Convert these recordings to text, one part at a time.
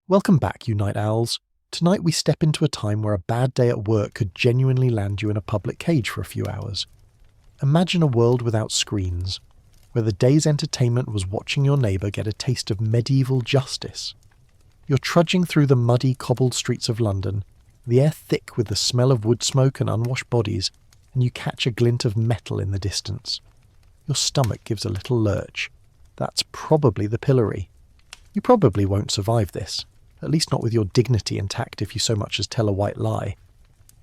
Welcome back, you night owls. Tonight we step into a time where a bad day at work could genuinely land you in a public cage for a few hours. Imagine a world without screens, where the day's entertainment was watching your neighbour get a taste of medieval justice. You're trudging through the muddy, cobbled streets of London, the air thick with the smell of wood smoke and unwashed bodies, and you catch a glint of metal in the distance. Your stomach gives a little lurch. That's probably the pillory. You probably won't survive this, at least not with your dignity intact if you so much as tell a white lie.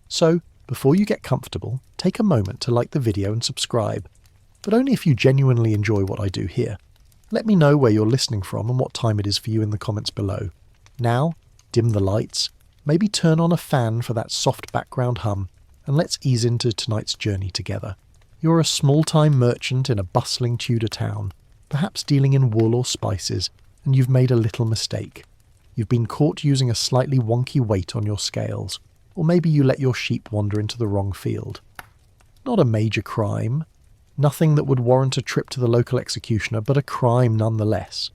So, before you get comfortable, take a moment to like the video and subscribe, but only if you genuinely enjoy what I do here. Let me know where you're listening from and what time it is for you in the comments below. Now, dim the lights, maybe turn on a fan for that soft background hum, and let's ease into tonight's journey together. You're a small-time merchant in a bustling Tudor town, perhaps dealing in wool or spices, and you've made a little mistake. You've been caught using a slightly wonky weight on your scales, or maybe you let your sheep wander into the wrong field. Not a major crime, nothing that would warrant a trip to the local executioner, but a crime nonetheless.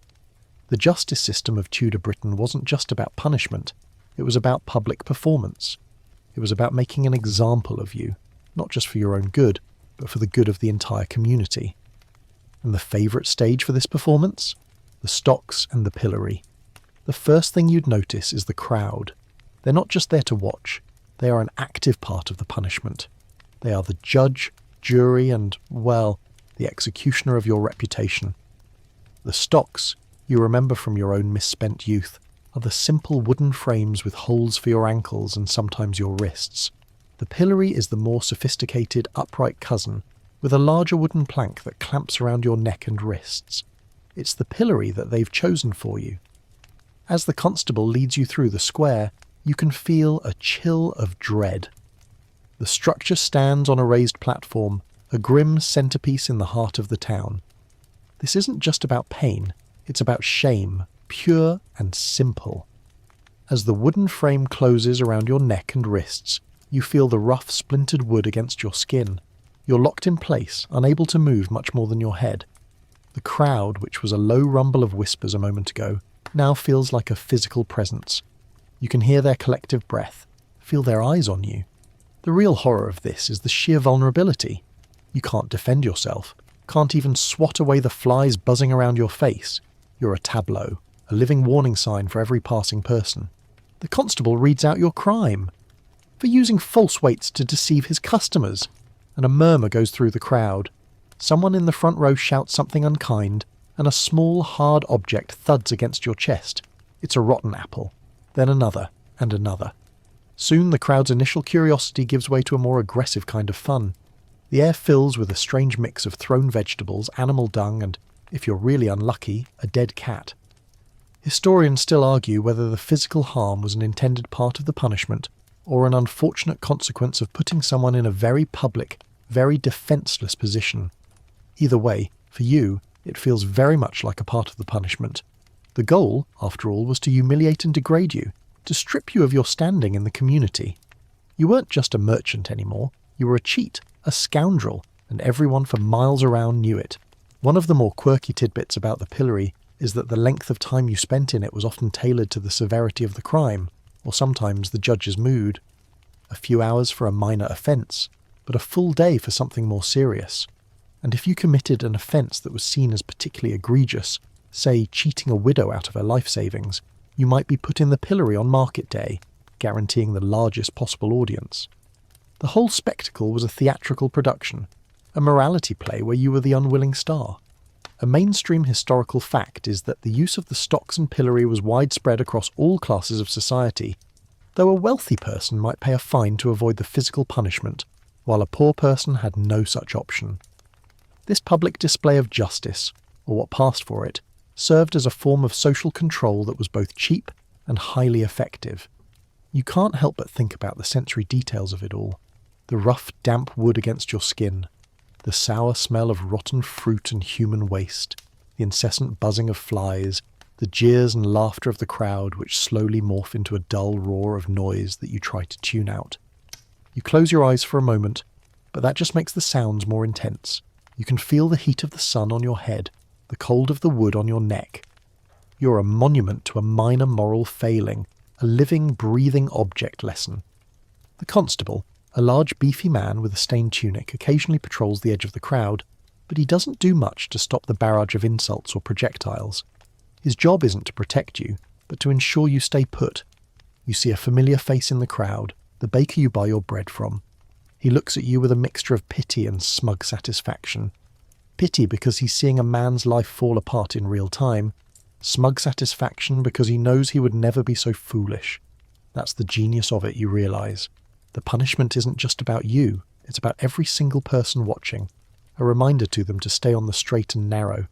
The justice system of Tudor Britain wasn't just about punishment, it was about public performance. It was about making an example of you, not just for your own good, but for the good of the entire community. And the favourite stage for this performance? The stocks and the pillory. The first thing you'd notice is the crowd. They're not just there to watch, they are an active part of the punishment. They are the judge, jury and, well, the executioner of your reputation. The stocks, you remember from your own misspent youth, are the simple wooden frames with holes for your ankles and sometimes your wrists. The pillory is the more sophisticated, upright cousin, with a larger wooden plank that clamps around your neck and wrists. It's the pillory that they've chosen for you. As the constable leads you through the square, you can feel a chill of dread. The structure stands on a raised platform, a grim centrepiece in the heart of the town. This isn't just about pain, it's about shame, pure and simple. As the wooden frame closes around your neck and wrists, you feel the rough, splintered wood against your skin. You're locked in place, unable to move much more than your head. The crowd, which was a low rumble of whispers a moment ago, now feels like a physical presence. You can hear their collective breath, feel their eyes on you. The real horror of this is the sheer vulnerability. You can't defend yourself, can't even swat away the flies buzzing around your face. You're a tableau, a living warning sign for every passing person. The constable reads out your crime for using false weights to deceive his customers, and a murmur goes through the crowd. Someone in the front row shouts something unkind, and a small, hard object thuds against your chest. It's a rotten apple. Then another, and another. Soon the crowd's initial curiosity gives way to a more aggressive kind of fun. The air fills with a strange mix of thrown vegetables, animal dung, and, if you're really unlucky, a dead cat. Historians still argue whether the physical harm was an intended part of the punishment, or an unfortunate consequence of putting someone in a very public, very defenceless position. Either way, for you, it feels very much like a part of the punishment. The goal, after all, was to humiliate and degrade you, to strip you of your standing in the community. You weren't just a merchant anymore, you were a cheat, a scoundrel, and everyone for miles around knew it. One of the more quirky tidbits about the pillory is that the length of time you spent in it was often tailored to the severity of the crime, or sometimes the judge's mood. A few hours for a minor offence, but a full day for something more serious. And if you committed an offence that was seen as particularly egregious, say cheating a widow out of her life savings, you might be put in the pillory on market day, guaranteeing the largest possible audience. The whole spectacle was a theatrical production, a morality play where you were the unwilling star. A mainstream historical fact is that the use of the stocks and pillory was widespread across all classes of society, though a wealthy person might pay a fine to avoid the physical punishment, while a poor person had no such option. This public display of justice, or what passed for it, served as a form of social control that was both cheap and highly effective. You can't help but think about the sensory details of it all. The rough, damp wood against your skin, the sour smell of rotten fruit and human waste, the incessant buzzing of flies, the jeers and laughter of the crowd which slowly morph into a dull roar of noise that you try to tune out. You close your eyes for a moment, but that just makes the sounds more intense. You can feel the heat of the sun on your head, the cold of the wood on your neck. You're a monument to a minor moral failing, a living, breathing object lesson. The constable, a large beefy man with a stained tunic, occasionally patrols the edge of the crowd, but he doesn't do much to stop the barrage of insults or projectiles. His job isn't to protect you, but to ensure you stay put. You see a familiar face in the crowd, the baker you buy your bread from. He looks at you with a mixture of pity and smug satisfaction. Pity because he's seeing a man's life fall apart in real time. Smug satisfaction because he knows he would never be so foolish. That's the genius of it, you realise. The punishment isn't just about you, it's about every single person watching. A reminder to them to stay on the straight and narrow.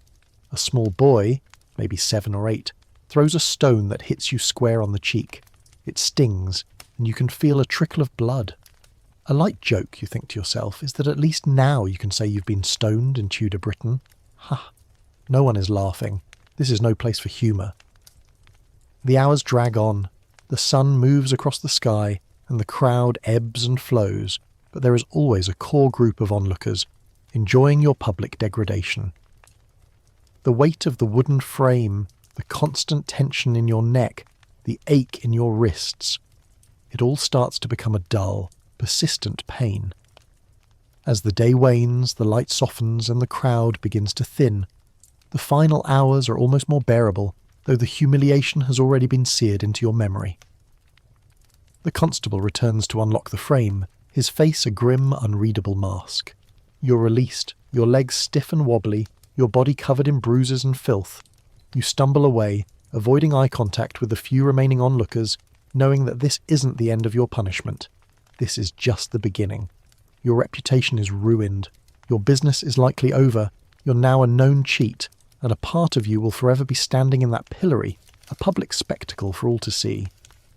A small boy, maybe 7 or 8, throws a stone that hits you square on the cheek. It stings, and you can feel a trickle of blood. A light joke, you think to yourself, is that at least now you can say you've been stoned in Tudor Britain. Ha! No one is laughing. This is no place for humour. The hours drag on. The sun moves across the sky, and the crowd ebbs and flows, but there is always a core group of onlookers, enjoying your public degradation. The weight of the wooden frame, the constant tension in your neck, the ache in your wrists, it all starts to become a dull, persistent pain. As the day wanes, the light softens and the crowd begins to thin. The final hours are almost more bearable, though the humiliation has already been seared into your memory. The constable returns to unlock the frame, his face a grim, unreadable mask. You're released, your legs stiff and wobbly, your body covered in bruises and filth. You stumble away, avoiding eye contact with the few remaining onlookers, knowing that this isn't the end of your punishment. This is just the beginning. Your reputation is ruined. Your business is likely over. You're now a known cheat, and a part of you will forever be standing in that pillory, a public spectacle for all to see.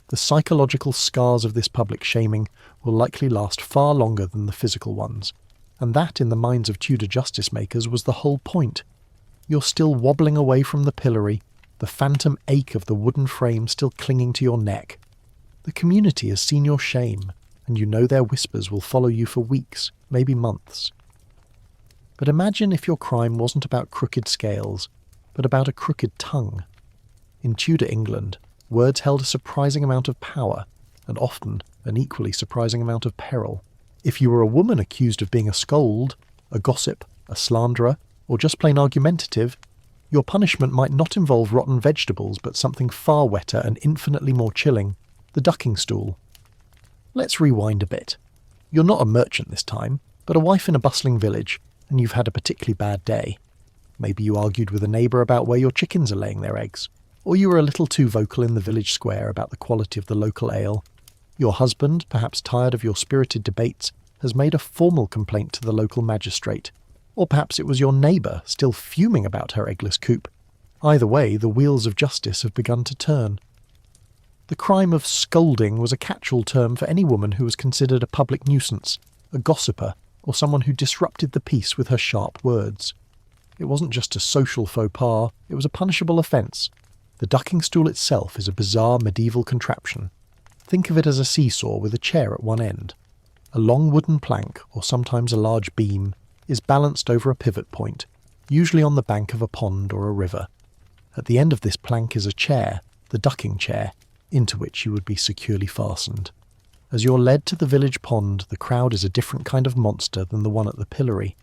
The psychological scars of this public shaming will likely last far longer than the physical ones, and that, in the minds of Tudor justice makers, was the whole point. You're still wobbling away from the pillory, the phantom ache of the wooden frame still clinging to your neck. The community has seen your shame, and you know their whispers will follow you for weeks, maybe months. But imagine if your crime wasn't about crooked scales, but about a crooked tongue. In Tudor England, words held a surprising amount of power, and often an equally surprising amount of peril. If you were a woman accused of being a scold, a gossip, a slanderer, or just plain argumentative, your punishment might not involve rotten vegetables but something far wetter and infinitely more chilling, the ducking stool. Let's rewind a bit. You're not a merchant this time, but a wife in a bustling village, and you've had a particularly bad day. Maybe you argued with a neighbour about where your chickens are laying their eggs, or you were a little too vocal in the village square about the quality of the local ale. Your husband, perhaps tired of your spirited debates, has made a formal complaint to the local magistrate, or perhaps it was your neighbour still fuming about her eggless coop. Either way, the wheels of justice have begun to turn. The crime of scolding was a catch-all term for any woman who was considered a public nuisance, a gossiper, or someone who disrupted the peace with her sharp words. It wasn't just a social faux pas, it was a punishable offence. The ducking stool itself is a bizarre medieval contraption. Think of it as a seesaw with a chair at one end. A long wooden plank, or sometimes a large beam, is balanced over a pivot point, usually on the bank of a pond or a river. At the end of this plank is a chair, the ducking chair, into which you would be securely fastened. As you're led to the village pond, the crowd is a different kind of monster than the one at the pillory.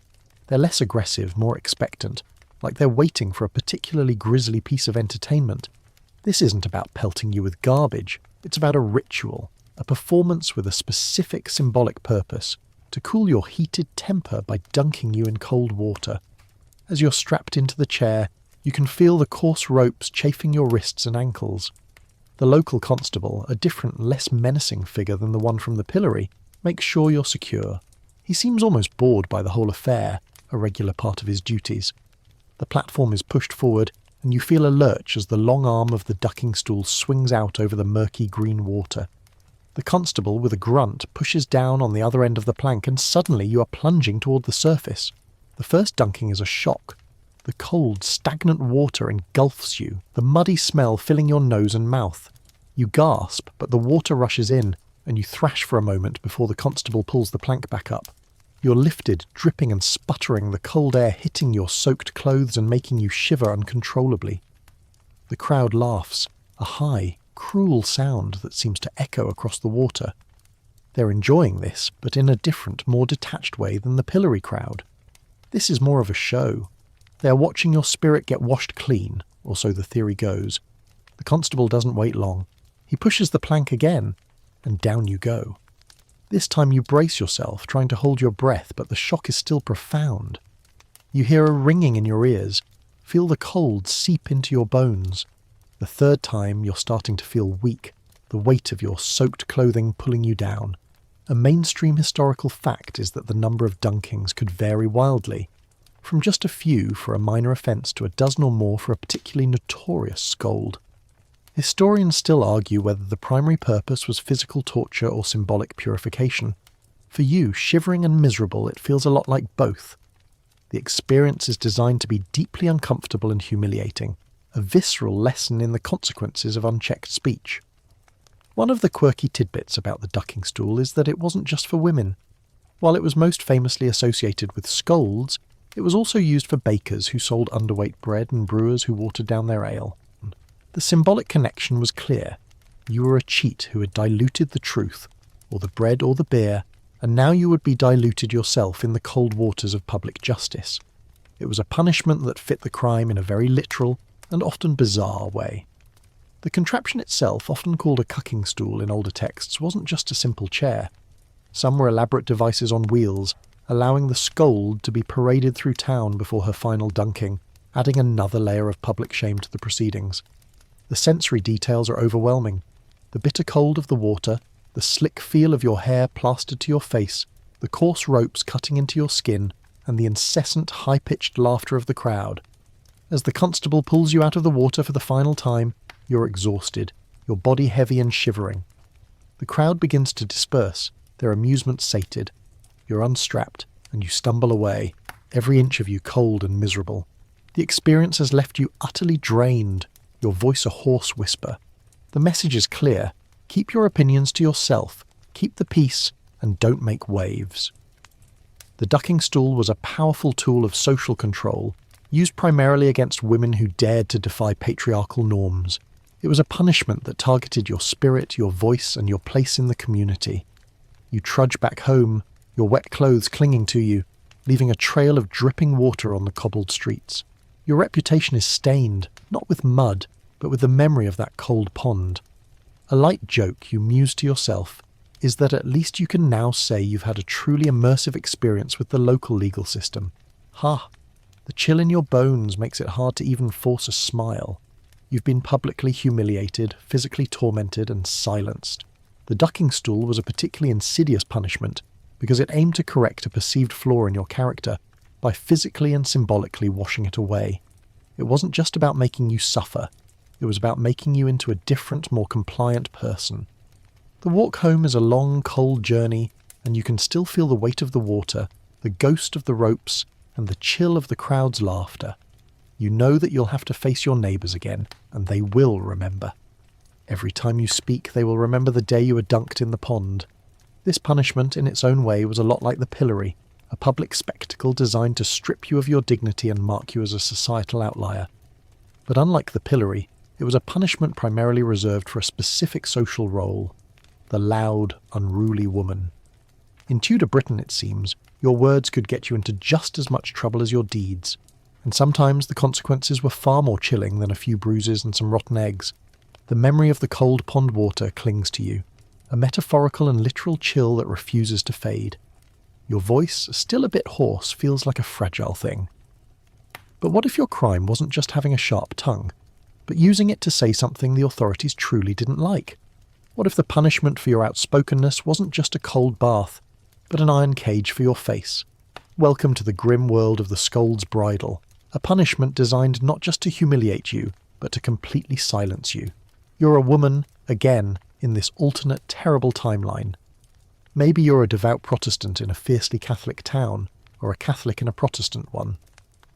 They're less aggressive, more expectant, like they're waiting for a particularly grisly piece of entertainment. This isn't about pelting you with garbage, it's about a ritual, a performance with a specific symbolic purpose, to cool your heated temper by dunking you in cold water. As you're strapped into the chair, you can feel the coarse ropes chafing your wrists and ankles. The local constable, a different, less menacing figure than the one from the pillory, makes sure you're secure. He seems almost bored by the whole affair, a regular part of his duties. The platform is pushed forward, and you feel a lurch as the long arm of the ducking stool swings out over the murky green water. The constable, with a grunt, pushes down on the other end of the plank, and suddenly you are plunging toward the surface. The first dunking is a shock. The cold, stagnant water engulfs you, the muddy smell filling your nose and mouth. You gasp, but the water rushes in, and you thrash for a moment before the constable pulls the plank back up. You're lifted, dripping and sputtering, the cold air hitting your soaked clothes and making you shiver uncontrollably. The crowd laughs, a high, cruel sound that seems to echo across the water. They're enjoying this, but in a different, more detached way than the pillory crowd. This is more of a show. They are watching your spirit get washed clean, or so the theory goes. The constable doesn't wait long. He pushes the plank again, and down you go. This time you brace yourself, trying to hold your breath, but the shock is still profound. You hear a ringing in your ears, feel the cold seep into your bones. The third time you're starting to feel weak, the weight of your soaked clothing pulling you down. A mainstream historical fact is that the number of dunkings could vary wildly, from just a few for a minor offence to a dozen or more for a particularly notorious scold. Historians still argue whether the primary purpose was physical torture or symbolic purification. For you, shivering and miserable, it feels a lot like both. The experience is designed to be deeply uncomfortable and humiliating, a visceral lesson in the consequences of unchecked speech. One of the quirky tidbits about the ducking stool is that it wasn't just for women. While it was most famously associated with scolds, it was also used for bakers who sold underweight bread and brewers who watered down their ale. The symbolic connection was clear. You were a cheat who had diluted the truth, or the bread or the beer, and now you would be diluted yourself in the cold waters of public justice. It was a punishment that fit the crime in a very literal and often bizarre way. The contraption itself, often called a cucking stool in older texts, wasn't just a simple chair. Some were elaborate devices on wheels, allowing the scold to be paraded through town before her final dunking, adding another layer of public shame to the proceedings. The sensory details are overwhelming. The bitter cold of the water, the slick feel of your hair plastered to your face, the coarse ropes cutting into your skin, and the incessant high-pitched laughter of the crowd. As the constable pulls you out of the water for the final time, you're exhausted, your body heavy and shivering. The crowd begins to disperse, their amusement sated. You're unstrapped, and you stumble away, every inch of you cold and miserable. The experience has left you utterly drained, your voice a hoarse whisper. The message is clear. Keep your opinions to yourself, keep the peace, and don't make waves. The ducking stool was a powerful tool of social control, used primarily against women who dared to defy patriarchal norms. It was a punishment that targeted your spirit, your voice, and your place in the community. You trudge back home, your wet clothes clinging to you, leaving a trail of dripping water on the cobbled streets. Your reputation is stained, not with mud, but with the memory of that cold pond. A light joke you muse to yourself is that at least you can now say you've had a truly immersive experience with the local legal system. Ha! The chill in your bones makes it hard to even force a smile. You've been publicly humiliated, physically tormented, and silenced. The ducking stool was a particularly insidious punishment because it aimed to correct a perceived flaw in your character by physically and symbolically washing it away. It wasn't just about making you suffer, it was about making you into a different, more compliant person. The walk home is a long, cold journey, and you can still feel the weight of the water, the ghost of the ropes, and the chill of the crowd's laughter. You know that you'll have to face your neighbours again, and they will remember. Every time you speak, they will remember the day you were dunked in the pond. This punishment, in its own way, was a lot like the pillory, a public spectacle designed to strip you of your dignity and mark you as a societal outlier. But unlike the pillory, it was a punishment primarily reserved for a specific social role, the loud, unruly woman. In Tudor Britain, it seems, your words could get you into just as much trouble as your deeds, and sometimes the consequences were far more chilling than a few bruises and some rotten eggs. The memory of the cold pond water clings to you, a metaphorical and literal chill that refuses to fade. Your voice, still a bit hoarse, feels like a fragile thing. But what if your crime wasn't just having a sharp tongue, but using it to say something the authorities truly didn't like? What if the punishment for your outspokenness wasn't just a cold bath, but an iron cage for your face? Welcome to the grim world of the scold's bridle, a punishment designed not just to humiliate you, but to completely silence you. You're a woman, again, in this alternate, terrible timeline. Maybe you're a devout Protestant in a fiercely Catholic town, or a Catholic in a Protestant one.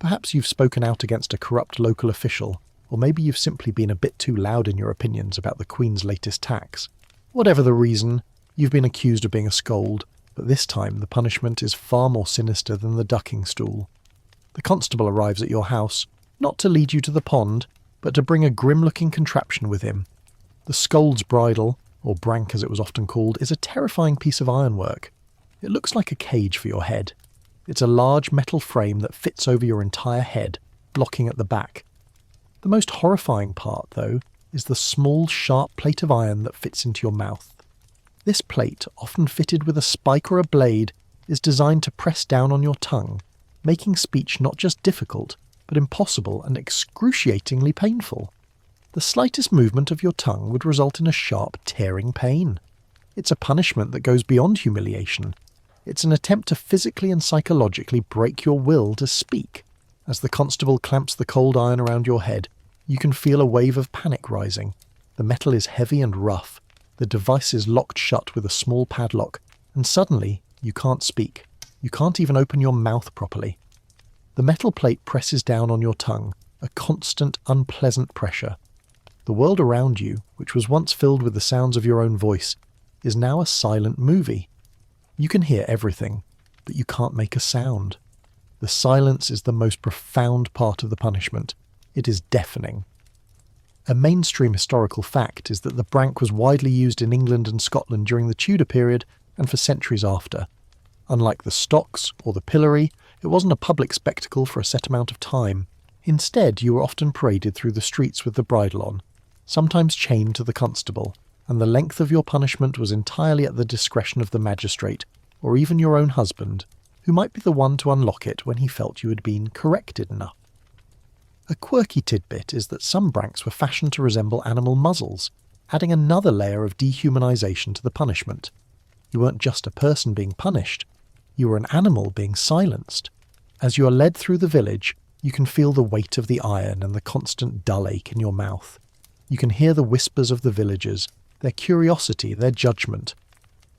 Perhaps you've spoken out against a corrupt local official, or maybe you've simply been a bit too loud in your opinions about the Queen's latest tax. Whatever the reason, you've been accused of being a scold, but this time the punishment is far more sinister than the ducking stool. The constable arrives at your house, not to lead you to the pond, but to bring a grim-looking contraption with him. The scold's bridle, or brank as it was often called, is a terrifying piece of ironwork. It looks like a cage for your head. It's a large metal frame that fits over your entire head, blocking at the back. The most horrifying part, though, is the small, sharp plate of iron that fits into your mouth. This plate, often fitted with a spike or a blade, is designed to press down on your tongue, making speech not just difficult, but impossible and excruciatingly painful. The slightest movement of your tongue would result in a sharp, tearing pain. It's a punishment that goes beyond humiliation. It's an attempt to physically and psychologically break your will to speak. As the constable clamps the cold iron around your head, you can feel a wave of panic rising. The metal is heavy and rough. The device is locked shut with a small padlock, and suddenly you can't speak. You can't even open your mouth properly. The metal plate presses down on your tongue, a constant, unpleasant pressure. The world around you, which was once filled with the sounds of your own voice, is now a silent movie. You can hear everything, but you can't make a sound. The silence is the most profound part of the punishment. It is deafening. A mainstream historical fact is that the brank was widely used in England and Scotland during the Tudor period and for centuries after. Unlike the stocks or the pillory, it wasn't a public spectacle for a set amount of time. Instead, you were often paraded through the streets with the bridle on, sometimes chained to the constable, and the length of your punishment was entirely at the discretion of the magistrate, or even your own husband, who might be the one to unlock it when he felt you had been corrected enough. A quirky tidbit is that some branks were fashioned to resemble animal muzzles, adding another layer of dehumanization to the punishment. You weren't just a person being punished, you were an animal being silenced. As you are led through the village, you can feel the weight of the iron and the constant dull ache in your mouth. You can hear the whispers of the villagers, their curiosity, their judgment.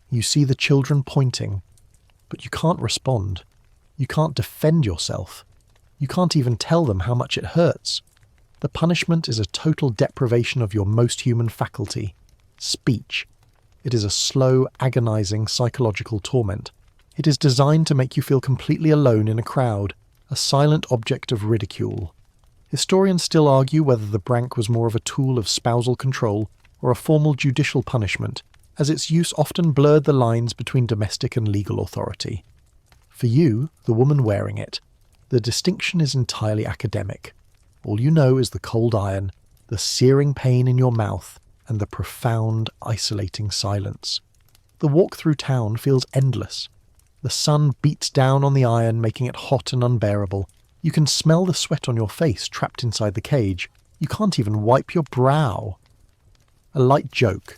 You see the children pointing, but you can't respond. You can't defend yourself. You can't even tell them how much it hurts. The punishment is a total deprivation of your most human faculty, speech. It is a slow, agonizing psychological torment. It is designed to make you feel completely alone in a crowd, a silent object of ridicule. Historians still argue whether the brank was more of a tool of spousal control or a formal judicial punishment, as its use often blurred the lines between domestic and legal authority. For you, the woman wearing it, the distinction is entirely academic. All you know is the cold iron, the searing pain in your mouth, and the profound, isolating silence. The walk through town feels endless. The sun beats down on the iron, making it hot and unbearable. You can smell the sweat on your face trapped inside the cage. You can't even wipe your brow. A light joke.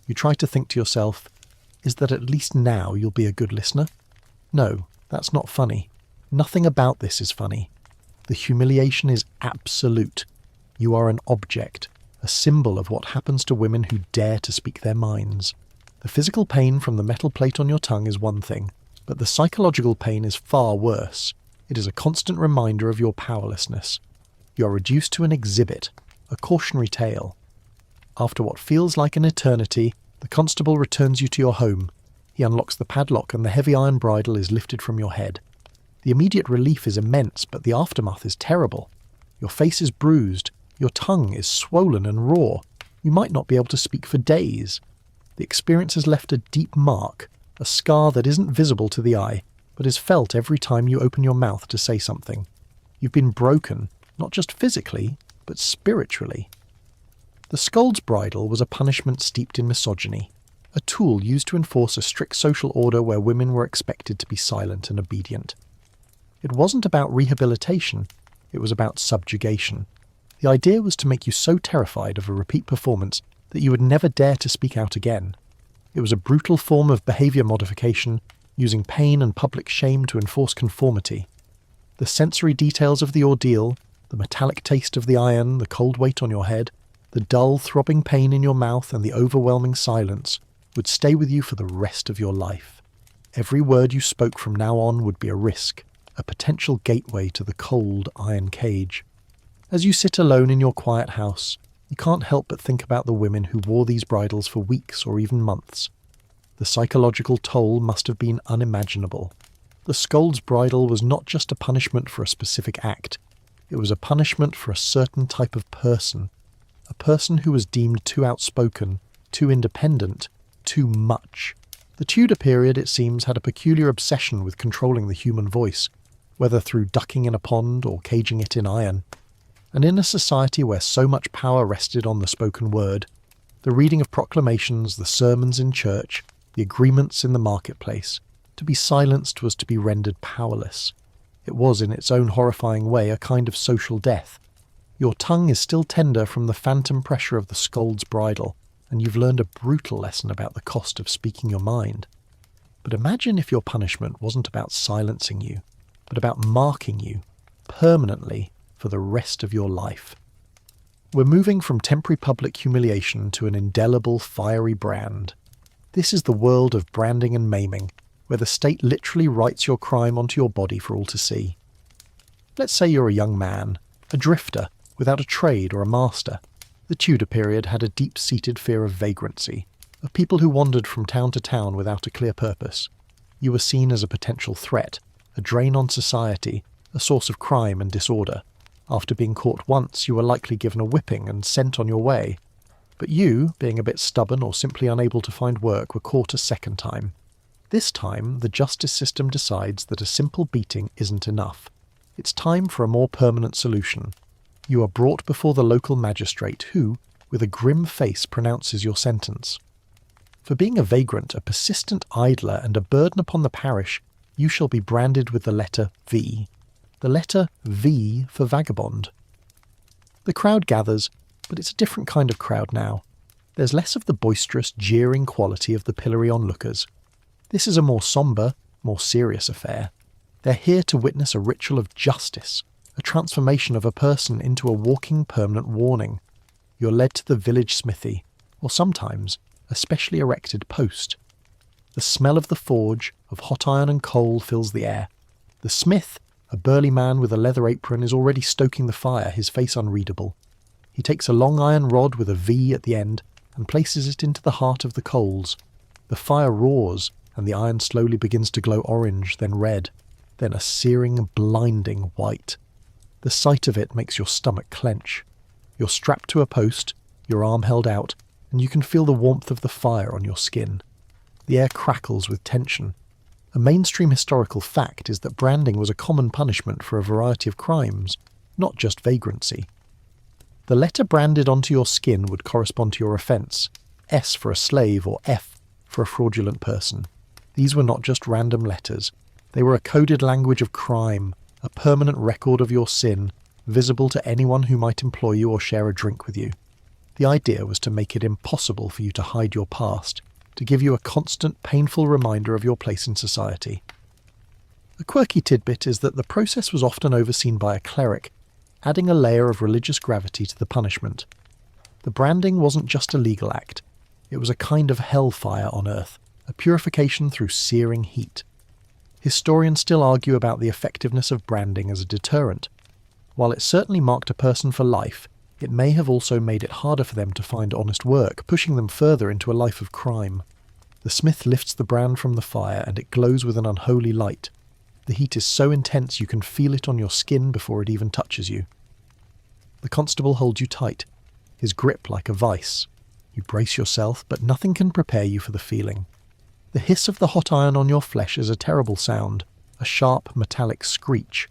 You try to think to yourself, is that at least now you'll be a good listener? No, that's not funny. Nothing about this is funny. The humiliation is absolute. You are an object, a symbol of what happens to women who dare to speak their minds. The physical pain from the metal plate on your tongue is one thing, but the psychological pain is far worse. It is a constant reminder of your powerlessness. You are reduced to an exhibit, a cautionary tale. After what feels like an eternity, the constable returns you to your home. He unlocks the padlock and the heavy iron bridle is lifted from your head. The immediate relief is immense, but the aftermath is terrible. Your face is bruised, your tongue is swollen and raw. You might not be able to speak for days. The experience has left a deep mark, a scar that isn't visible to the eye, but is felt every time you open your mouth to say something. You've been broken, not just physically, but spiritually. The scold's bridle was a punishment steeped in misogyny, a tool used to enforce a strict social order where women were expected to be silent and obedient. It wasn't about rehabilitation, it was about subjugation. The idea was to make you so terrified of a repeat performance that you would never dare to speak out again. It was a brutal form of behaviour modification, using pain and public shame to enforce conformity. The sensory details of the ordeal, the metallic taste of the iron, the cold weight on your head, the dull, throbbing pain in your mouth and the overwhelming silence would stay with you for the rest of your life. Every word you spoke from now on would be a risk, a potential gateway to the cold iron cage. As you sit alone in your quiet house, you can't help but think about the women who wore these bridles for weeks or even months. The psychological toll must have been unimaginable. The scold's bridle was not just a punishment for a specific act, It was a punishment for a certain type of person, a person who was deemed too outspoken, too independent, too much. The Tudor period, it seems, had a peculiar obsession with controlling the human voice, whether through ducking in a pond or caging it in iron. And in a society where so much power rested on the spoken word, the reading of proclamations, the sermons in church, the agreements in the marketplace, to be silenced was to be rendered powerless. It was, in its own horrifying way, a kind of social death. Your tongue is still tender from the phantom pressure of the scold's bridle, and you've learned a brutal lesson about the cost of speaking your mind. But imagine if your punishment wasn't about silencing you, but about marking you, permanently, for the rest of your life. We're moving from temporary public humiliation to an indelible, fiery brand. This is the world of branding and maiming, where the state literally writes your crime onto your body for all to see. Let's say you're a young man, a drifter, without a trade or a master. The Tudor period had a deep-seated fear of vagrancy, of people who wandered from town to town without a clear purpose. You were seen as a potential threat, a drain on society, a source of crime and disorder. After being caught once, you were likely given a whipping and sent on your way. But you, being a bit stubborn or simply unable to find work, were caught a second time. This time, the justice system decides that a simple beating isn't enough. It's time for a more permanent solution. You are brought before the local magistrate who, with a grim face, pronounces your sentence. For being a vagrant, a persistent idler, and a burden upon the parish, you shall be branded with the letter V. The letter V for vagabond. The crowd gathers, but it's a different kind of crowd now. There's less of the boisterous, jeering quality of the pillory onlookers. This is a more sombre, more serious affair. They're here to witness a ritual of justice, a transformation of a person into a walking permanent warning. You're led to the village smithy, or sometimes a specially erected post. The smell of the forge, of hot iron and coal, fills the air. The smith, a burly man with a leather apron, is already stoking the fire, his face unreadable. He takes a long iron rod with a V at the end and places it into the heart of the coals. The fire roars, and the iron slowly begins to glow orange, then red, then a searing, blinding white. The sight of it makes your stomach clench. You're strapped to a post, your arm held out, and you can feel the warmth of the fire on your skin. The air crackles with tension. A mainstream historical fact is that branding was a common punishment for a variety of crimes, not just vagrancy. The letter branded onto your skin would correspond to your offence, S for a slave or F for a fraudulent person. These were not just random letters. They were a coded language of crime, a permanent record of your sin, visible to anyone who might employ you or share a drink with you. The idea was to make it impossible for you to hide your past, to give you a constant, painful reminder of your place in society. A quirky tidbit is that the process was often overseen by a cleric, adding a layer of religious gravity to the punishment. The branding wasn't just a legal act. It was a kind of hellfire on earth, a purification through searing heat. Historians still argue about the effectiveness of branding as a deterrent. While it certainly marked a person for life, it may have also made it harder for them to find honest work, pushing them further into a life of crime. The smith lifts the brand from the fire and it glows with an unholy light. The heat is so intense you can feel it on your skin before it even touches you. The constable holds you tight, his grip like a vice. You brace yourself, but nothing can prepare you for the feeling. The hiss of the hot iron on your flesh is a terrible sound, a sharp metallic screech.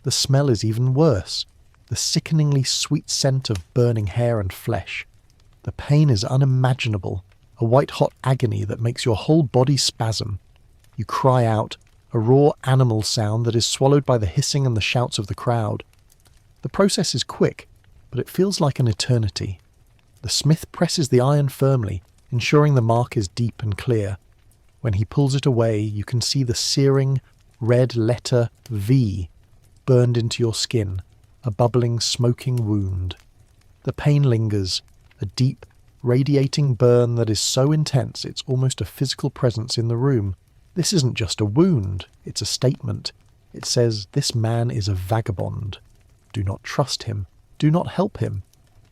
The smell is even worse, the sickeningly sweet scent of burning hair and flesh. The pain is unimaginable, a white-hot agony that makes your whole body spasm. You cry out, a raw animal sound that is swallowed by the hissing and the shouts of the crowd. The process is quick, but it feels like an eternity. The smith presses the iron firmly, ensuring the mark is deep and clear. When he pulls it away, you can see the searing, red letter V burned into your skin, a bubbling, smoking wound. The pain lingers, a deep, radiating burn that is so intense it's almost a physical presence in the room. This isn't just a wound, it's a statement. It says, this man is a vagabond. Do not trust him. Do not help him.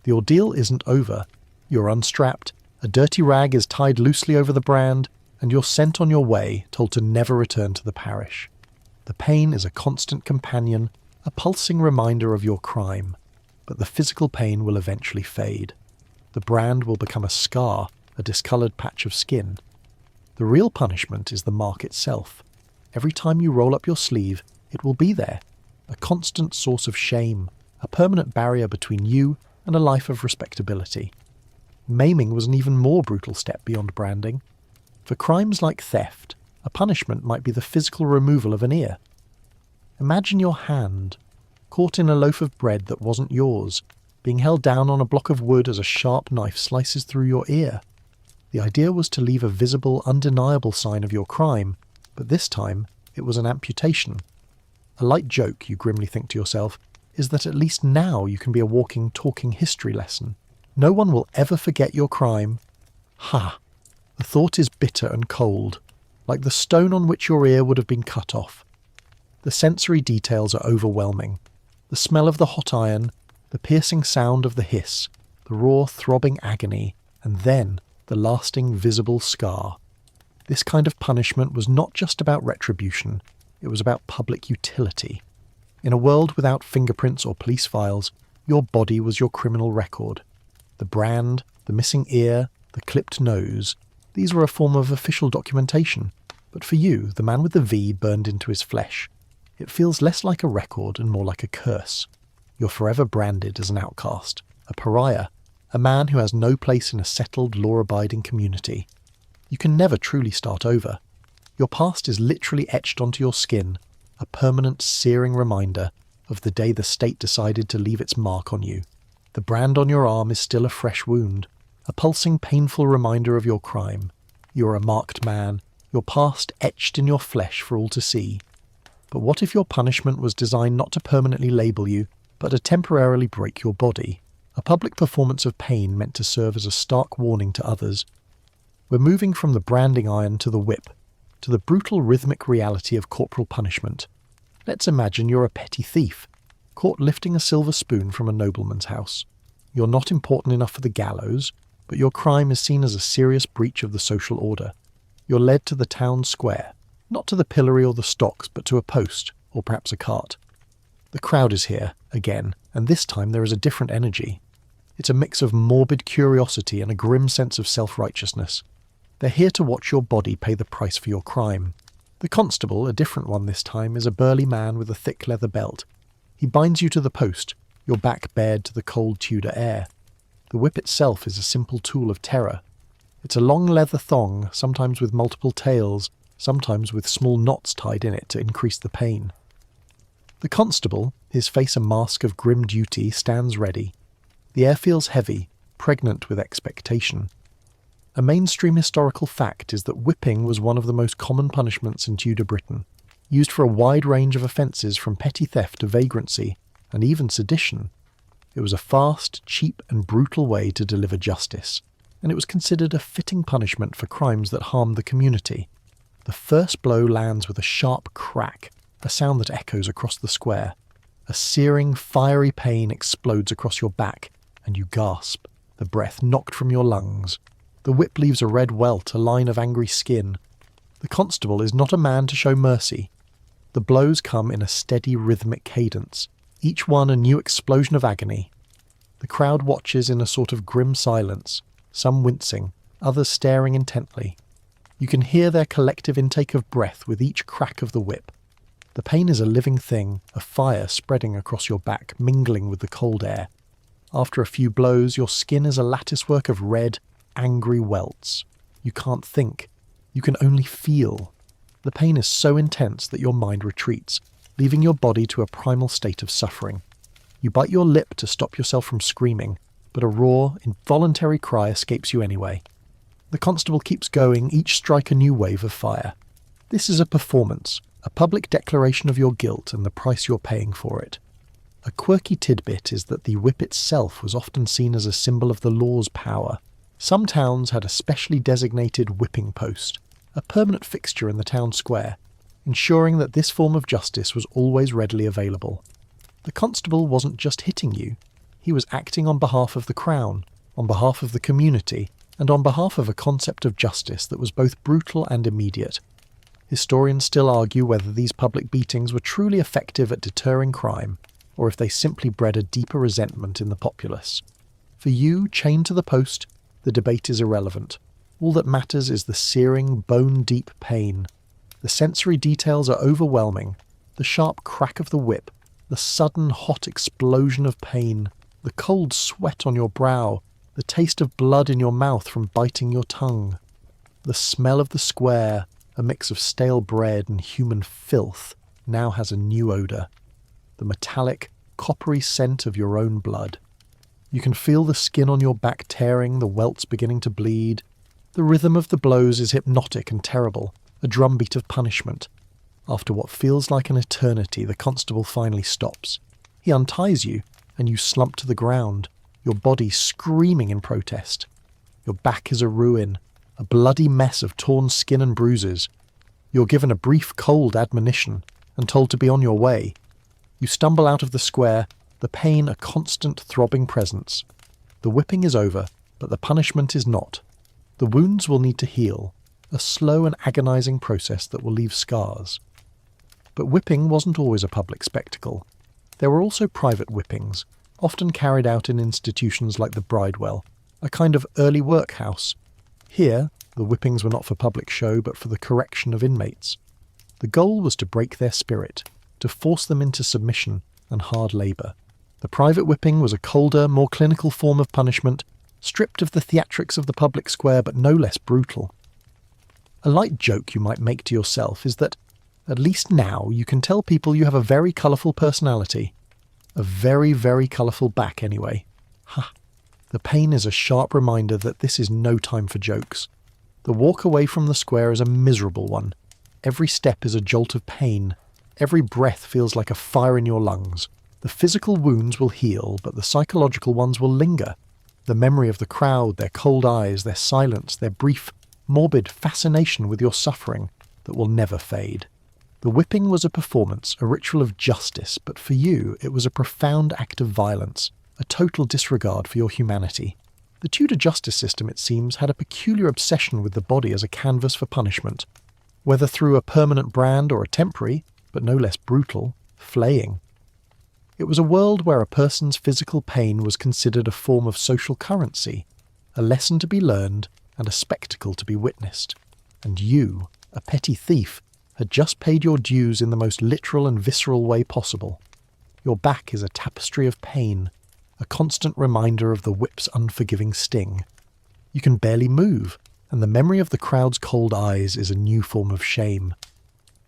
The ordeal isn't over. You're unstrapped, a dirty rag is tied loosely over the brand, and you're sent on your way, told to never return to the parish. The pain is a constant companion, a pulsing reminder of your crime, but the physical pain will eventually fade. The brand will become a scar, a discoloured patch of skin. The real punishment is the mark itself. Every time you roll up your sleeve, it will be there, a constant source of shame, a permanent barrier between you and a life of respectability. Maiming was an even more brutal step beyond branding. For crimes like theft, a punishment might be the physical removal of an ear. Imagine your hand, caught in a loaf of bread that wasn't yours, being held down on a block of wood as a sharp knife slices through your ear. The idea was to leave a visible, undeniable sign of your crime, but this time it was an amputation. A light joke, you grimly think to yourself, is that at least now you can be a walking, talking history lesson. No one will ever forget your crime. Ha! The thought is bitter and cold, like the stone on which your ear would have been cut off. The sensory details are overwhelming. The smell of the hot iron, the piercing sound of the hiss, the raw, throbbing agony, and then the lasting, visible scar. This kind of punishment was not just about retribution, it was about public utility. In a world without fingerprints or police files, your body was your criminal record. The brand, the missing ear, the clipped nose, these were a form of official documentation. But for you, the man with the V burned into his flesh. It feels less like a record and more like a curse. You're forever branded as an outcast, a pariah, a man who has no place in a settled, law-abiding community. You can never truly start over. Your past is literally etched onto your skin, a permanent, searing reminder of the day the state decided to leave its mark on you. The brand on your arm is still a fresh wound, a pulsing, painful reminder of your crime. You're a marked man, your past etched in your flesh for all to see. But what if your punishment was designed not to permanently label you, but to temporarily break your body? A public performance of pain meant to serve as a stark warning to others. We're moving from the branding iron to the whip, to the brutal rhythmic reality of corporal punishment. Let's imagine you're a petty thief, caught lifting a silver spoon from a nobleman's house. You're not important enough for the gallows, but your crime is seen as a serious breach of the social order. You're led to the town square, not to the pillory or the stocks, but to a post, or perhaps a cart. The crowd is here, again, and this time there is a different energy. It's a mix of morbid curiosity and a grim sense of self-righteousness. They're here to watch your body pay the price for your crime. The constable, a different one this time, is a burly man with a thick leather belt. He binds you to the post, your back bared to the cold Tudor air. The whip itself is a simple tool of terror. It's a long leather thong, sometimes with multiple tails, sometimes with small knots tied in it to increase the pain. The constable, his face a mask of grim duty, stands ready. The air feels heavy, pregnant with expectation. A mainstream historical fact is that whipping was one of the most common punishments in Tudor Britain, used for a wide range of offences from petty theft to vagrancy, and even sedition. It was a fast, cheap and brutal way to deliver justice, and it was considered a fitting punishment for crimes that harmed the community. The first blow lands with a sharp crack, a sound that echoes across the square. A searing, fiery pain explodes across your back, and you gasp, the breath knocked from your lungs. The whip leaves a red welt, a line of angry skin. The constable is not a man to show mercy. The blows come in a steady, rhythmic cadence, each one a new explosion of agony. The crowd watches in a sort of grim silence, some wincing, others staring intently. You can hear their collective intake of breath with each crack of the whip. The pain is a living thing, a fire spreading across your back, mingling with the cold air. After a few blows, your skin is a latticework of red, angry welts. You can't think. You can only feel. The pain is so intense that your mind retreats, leaving your body to a primal state of suffering. You bite your lip to stop yourself from screaming, but a raw, involuntary cry escapes you anyway. The constable keeps going, each strike a new wave of fire. This is a performance, a public declaration of your guilt and the price you're paying for it. A quirky tidbit is that the whip itself was often seen as a symbol of the law's power. Some towns had a specially designated whipping post, a permanent fixture in the town square, ensuring that this form of justice was always readily available. The constable wasn't just hitting you, he was acting on behalf of the crown, on behalf of the community, and on behalf of a concept of justice that was both brutal and immediate. Historians still argue whether these public beatings were truly effective at deterring crime, or if they simply bred a deeper resentment in the populace. For you, chained to the post, the debate is irrelevant. All that matters is the searing, bone-deep pain. The sensory details are overwhelming. The sharp crack of the whip, the sudden hot explosion of pain, the cold sweat on your brow, the taste of blood in your mouth from biting your tongue. The smell of the square, a mix of stale bread and human filth, now has a new odour. The metallic, coppery scent of your own blood. You can feel the skin on your back tearing, the welts beginning to bleed. The rhythm of the blows is hypnotic and terrible, a drumbeat of punishment. After what feels like an eternity, the constable finally stops. He unties you, and you slump to the ground, your body screaming in protest. Your back is a ruin, a bloody mess of torn skin and bruises. You're given a brief cold admonition and told to be on your way. You stumble out of the square, the pain a constant throbbing presence. The whipping is over, but the punishment is not. The wounds will need to heal, a slow and agonizing process that will leave scars. But whipping wasn't always a public spectacle. There were also private whippings, often carried out in institutions like the Bridewell, a kind of early workhouse. Here, the whippings were not for public show but for the correction of inmates. The goal was to break their spirit, to force them into submission and hard labour. The private whipping was a colder, more clinical form of punishment, stripped of the theatrics of the public square but no less brutal. A light joke you might make to yourself is that, at least now, you can tell people you have a very colourful personality. A very, very colourful back, anyway. Ha! The pain is a sharp reminder that this is no time for jokes. The walk away from the square is a miserable one. Every step is a jolt of pain. Every breath feels like a fire in your lungs. The physical wounds will heal, but the psychological ones will linger. The memory of the crowd, their cold eyes, their silence, their brief, morbid fascination with your suffering that will never fade. The whipping was a performance, a ritual of justice, but for you it was a profound act of violence, a total disregard for your humanity. The Tudor justice system, it seems, had a peculiar obsession with the body as a canvas for punishment, whether through a permanent brand or a temporary, but no less brutal, flaying. It was a world where a person's physical pain was considered a form of social currency, a lesson to be learned and a spectacle to be witnessed. And you, a petty thief, had just paid your dues in the most literal and visceral way possible. Your back is a tapestry of pain, a constant reminder of the whip's unforgiving sting. You can barely move, and the memory of the crowd's cold eyes is a new form of shame.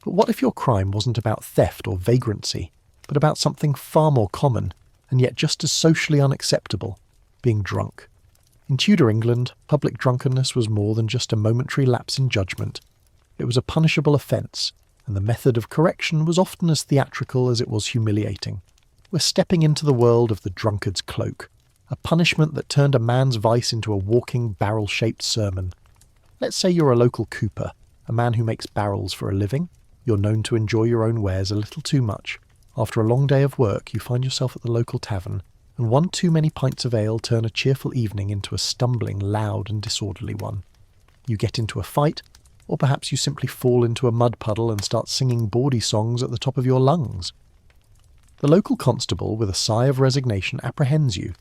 But what if your crime wasn't about theft or vagrancy, but about something far more common, and yet just as socially unacceptable, being drunk? In Tudor England, public drunkenness was more than just a momentary lapse in judgment. It was a punishable offence, and the method of correction was often as theatrical as it was humiliating. We're stepping into the world of the drunkard's cloak, a punishment that turned a man's vice into a walking, barrel-shaped sermon. Let's say you're a local cooper, a man who makes barrels for a living. You're known to enjoy your own wares a little too much. After a long day of work, you find yourself at the local tavern, and one too many pints of ale turn a cheerful evening into a stumbling, loud and disorderly one. You get into a fight, or perhaps you simply fall into a mud puddle and start singing bawdy songs at the top of your lungs. The local constable, with a sigh of resignation, apprehends you.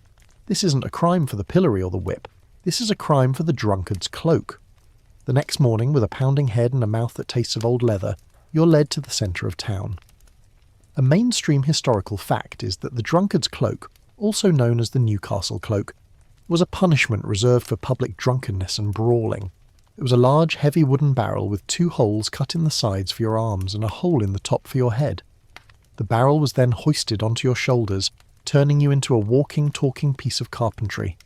This isn't a crime for the pillory or the whip. This is a crime for the drunkard's cloak. The next morning, with a pounding head and a mouth that tastes of old leather, you're led to the centre of town. A mainstream historical fact is that the drunkard's cloak, also known as the Newcastle cloak, was a punishment reserved for public drunkenness and brawling. It was a large, heavy wooden barrel with 2 holes cut in the sides for your arms and a hole in the top for your head. The barrel was then hoisted onto your shoulders, turning you into a walking, talking piece of carpentry.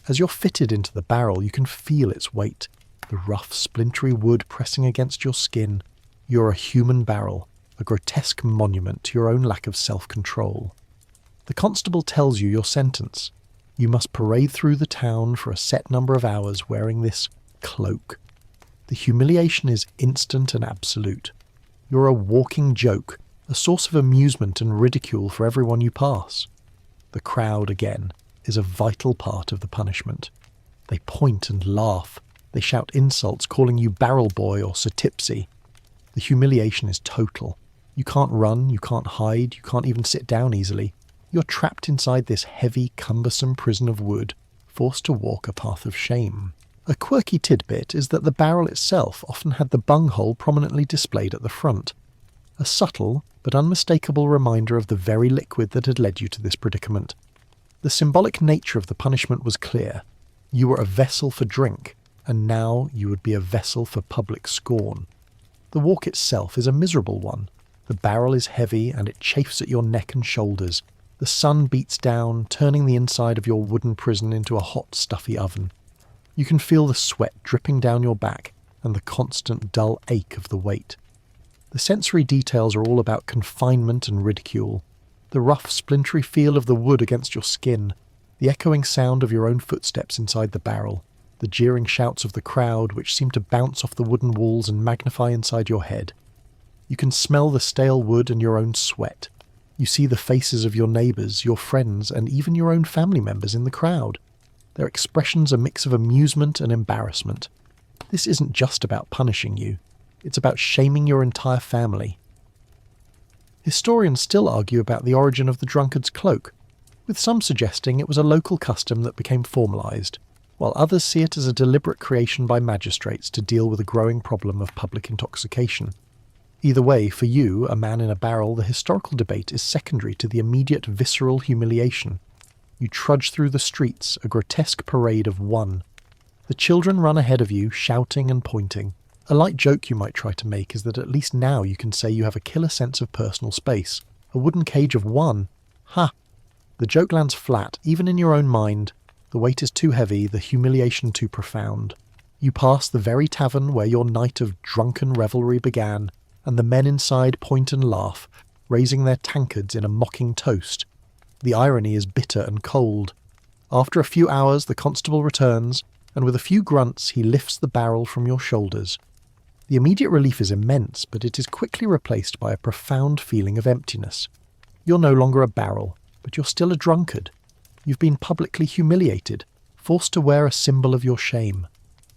As you're fitted into the barrel, you can feel its weight, the rough, splintery wood pressing against your skin. You're a human barrel, a grotesque monument to your own lack of self-control. The constable tells you your sentence. You must parade through the town for a set number of hours wearing this cloak. The humiliation is instant and absolute. You're a walking joke, a source of amusement and ridicule for everyone you pass. The crowd, again, is a vital part of the punishment. They point and laugh. They shout insults, calling you barrel boy or Sir Tipsy. The humiliation is total. You can't run, you can't hide, you can't even sit down easily. You're trapped inside this heavy, cumbersome prison of wood, forced to walk a path of shame. A quirky tidbit is that the barrel itself often had the bunghole prominently displayed at the front. A subtle but unmistakable reminder of the very liquid that had led you to this predicament. The symbolic nature of the punishment was clear. You were a vessel for drink, and now you would be a vessel for public scorn. The walk itself is a miserable one. The barrel is heavy and it chafes at your neck and shoulders. The sun beats down, turning the inside of your wooden prison into a hot, stuffy oven. You can feel the sweat dripping down your back and the constant dull ache of the weight. The sensory details are all about confinement and ridicule. The rough, splintery feel of the wood against your skin, the echoing sound of your own footsteps inside the barrel, the jeering shouts of the crowd which seem to bounce off the wooden walls and magnify inside your head. You can smell the stale wood and your own sweat. You see the faces of your neighbours, your friends, and even your own family members in the crowd. Their expressions a mix of amusement and embarrassment. This isn't just about punishing you. It's about shaming your entire family. Historians still argue about the origin of the drunkard's cloak, with some suggesting it was a local custom that became formalised, while others see it as a deliberate creation by magistrates to deal with a growing problem of public intoxication. Either way, for you, a man in a barrel, the historical debate is secondary to the immediate visceral humiliation. You trudge through the streets, a grotesque parade of one. The children run ahead of you, shouting and pointing. A light joke you might try to make is that at least now you can say you have a killer sense of personal space. A wooden cage of one. Ha! The joke lands flat, even in your own mind. The weight is too heavy, the humiliation too profound. You pass the very tavern where your night of drunken revelry began, and the men inside point and laugh, raising their tankards in a mocking toast. The irony is bitter and cold. After a few hours the constable returns, and with a few grunts he lifts the barrel from your shoulders. The immediate relief is immense, but it is quickly replaced by a profound feeling of emptiness. You're no longer a barrel, but you're still a drunkard. You've been publicly humiliated, forced to wear a symbol of your shame.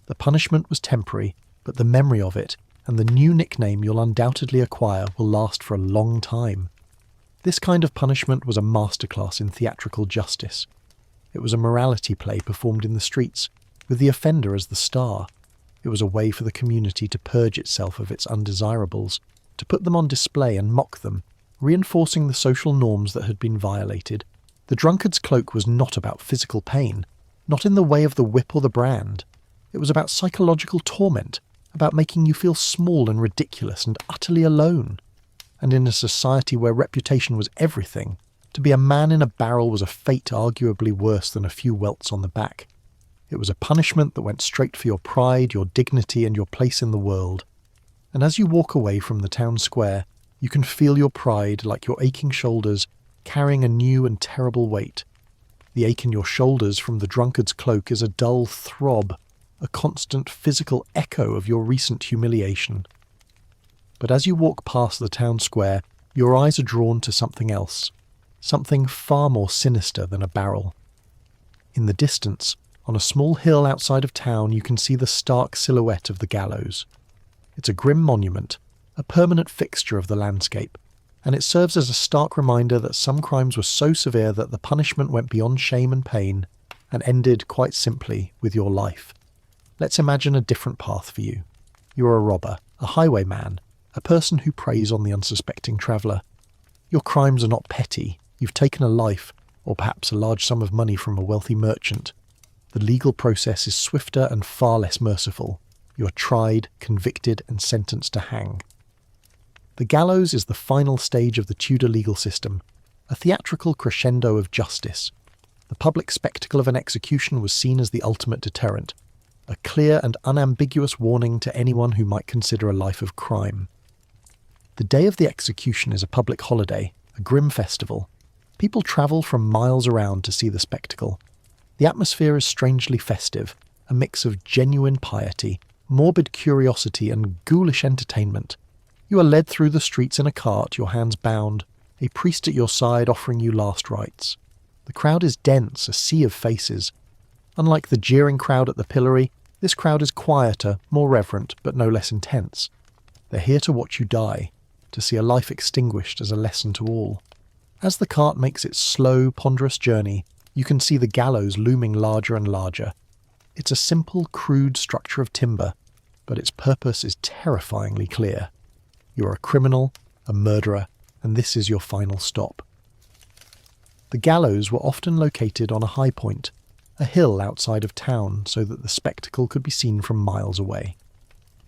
The punishment was temporary, but the memory of it, and the new nickname you'll undoubtedly acquire, will last for a long time. This kind of punishment was a masterclass in theatrical justice. It was a morality play performed in the streets, with the offender as the star. It was a way for the community to purge itself of its undesirables, to put them on display and mock them, reinforcing the social norms that had been violated. The drunkard's cloak was not about physical pain, not in the way of the whip or the brand. It was about psychological torment, about making you feel small and ridiculous and utterly alone. And in a society where reputation was everything, to be a man in a barrel was a fate arguably worse than a few welts on the back. It was a punishment that went straight for your pride, your dignity, and your place in the world. And as you walk away from the town square, you can feel your pride, like your aching shoulders, carrying a new and terrible weight. The ache in your shoulders from the drunkard's cloak is a dull throb, a constant physical echo of your recent humiliation. But as you walk past the town square, your eyes are drawn to something else, something far more sinister than a barrel. In the distance, on a small hill outside of town, you can see the stark silhouette of the gallows. It's a grim monument, a permanent fixture of the landscape, and it serves as a stark reminder that some crimes were so severe that the punishment went beyond shame and pain, and ended, quite simply, with your life. Let's imagine a different path for you. You're a robber, a highwayman, a person who preys on the unsuspecting traveller. Your crimes are not petty. You've taken a life, or perhaps a large sum of money from a wealthy merchant. The legal process is swifter and far less merciful. You are tried, convicted, and sentenced to hang. The gallows is the final stage of the Tudor legal system, a theatrical crescendo of justice. The public spectacle of an execution was seen as the ultimate deterrent, a clear and unambiguous warning to anyone who might consider a life of crime. The day of the execution is a public holiday, a grim festival. People travel from miles around to see the spectacle. The atmosphere is strangely festive, a mix of genuine piety, morbid curiosity, and ghoulish entertainment. You are led through the streets in a cart, your hands bound, a priest at your side offering you last rites. The crowd is dense, a sea of faces. Unlike the jeering crowd at the pillory, this crowd is quieter, more reverent, but no less intense. They're here to watch you die, to see a life extinguished as a lesson to all. As the cart makes its slow, ponderous journey, you can see the gallows looming larger and larger. It's a simple, crude structure of timber, but its purpose is terrifyingly clear. You're a criminal, a murderer, and this is your final stop. The gallows were often located on a high point, a hill outside of town, so that the spectacle could be seen from miles away.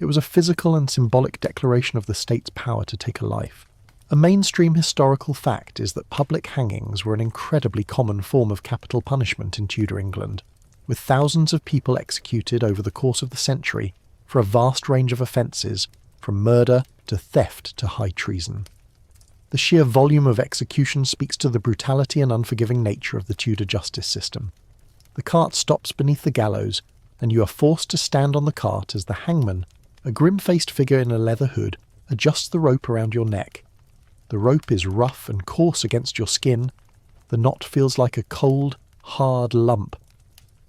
It was a physical and symbolic declaration of the state's power to take a life. A mainstream historical fact is that public hangings were an incredibly common form of capital punishment in Tudor England, with thousands of people executed over the course of the century for a vast range of offences, from murder to theft to high treason. The sheer volume of execution speaks to the brutality and unforgiving nature of the Tudor justice system. The cart stops beneath the gallows, and you are forced to stand on the cart as the hangman, a grim-faced figure in a leather hood, adjusts the rope around your neck. The rope is rough and coarse against your skin. The knot feels like a cold, hard lump.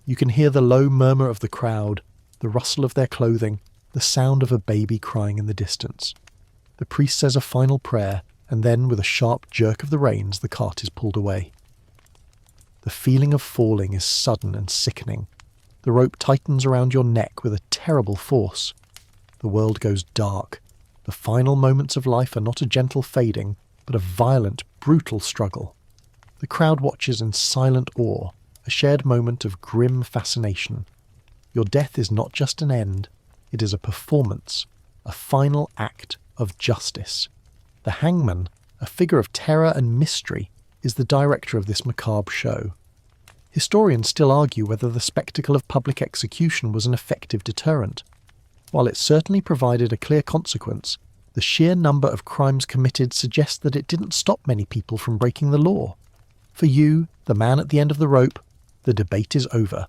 You can hear the low murmur of the crowd, the rustle of their clothing, the sound of a baby crying in the distance. The priest says a final prayer, and then, with a sharp jerk of the reins, the cart is pulled away. The feeling of falling is sudden and sickening. The rope tightens around your neck with a terrible force. The world goes dark. The final moments of life are not a gentle fading, but a violent, brutal struggle. The crowd watches in silent awe, a shared moment of grim fascination. Your death is not just an end, it is a performance, a final act of justice. The hangman, a figure of terror and mystery, is the director of this macabre show. Historians still argue whether the spectacle of public execution was an effective deterrent. While it certainly provided a clear consequence, the sheer number of crimes committed suggests that it didn't stop many people from breaking the law. For you, the man at the end of the rope, the debate is over.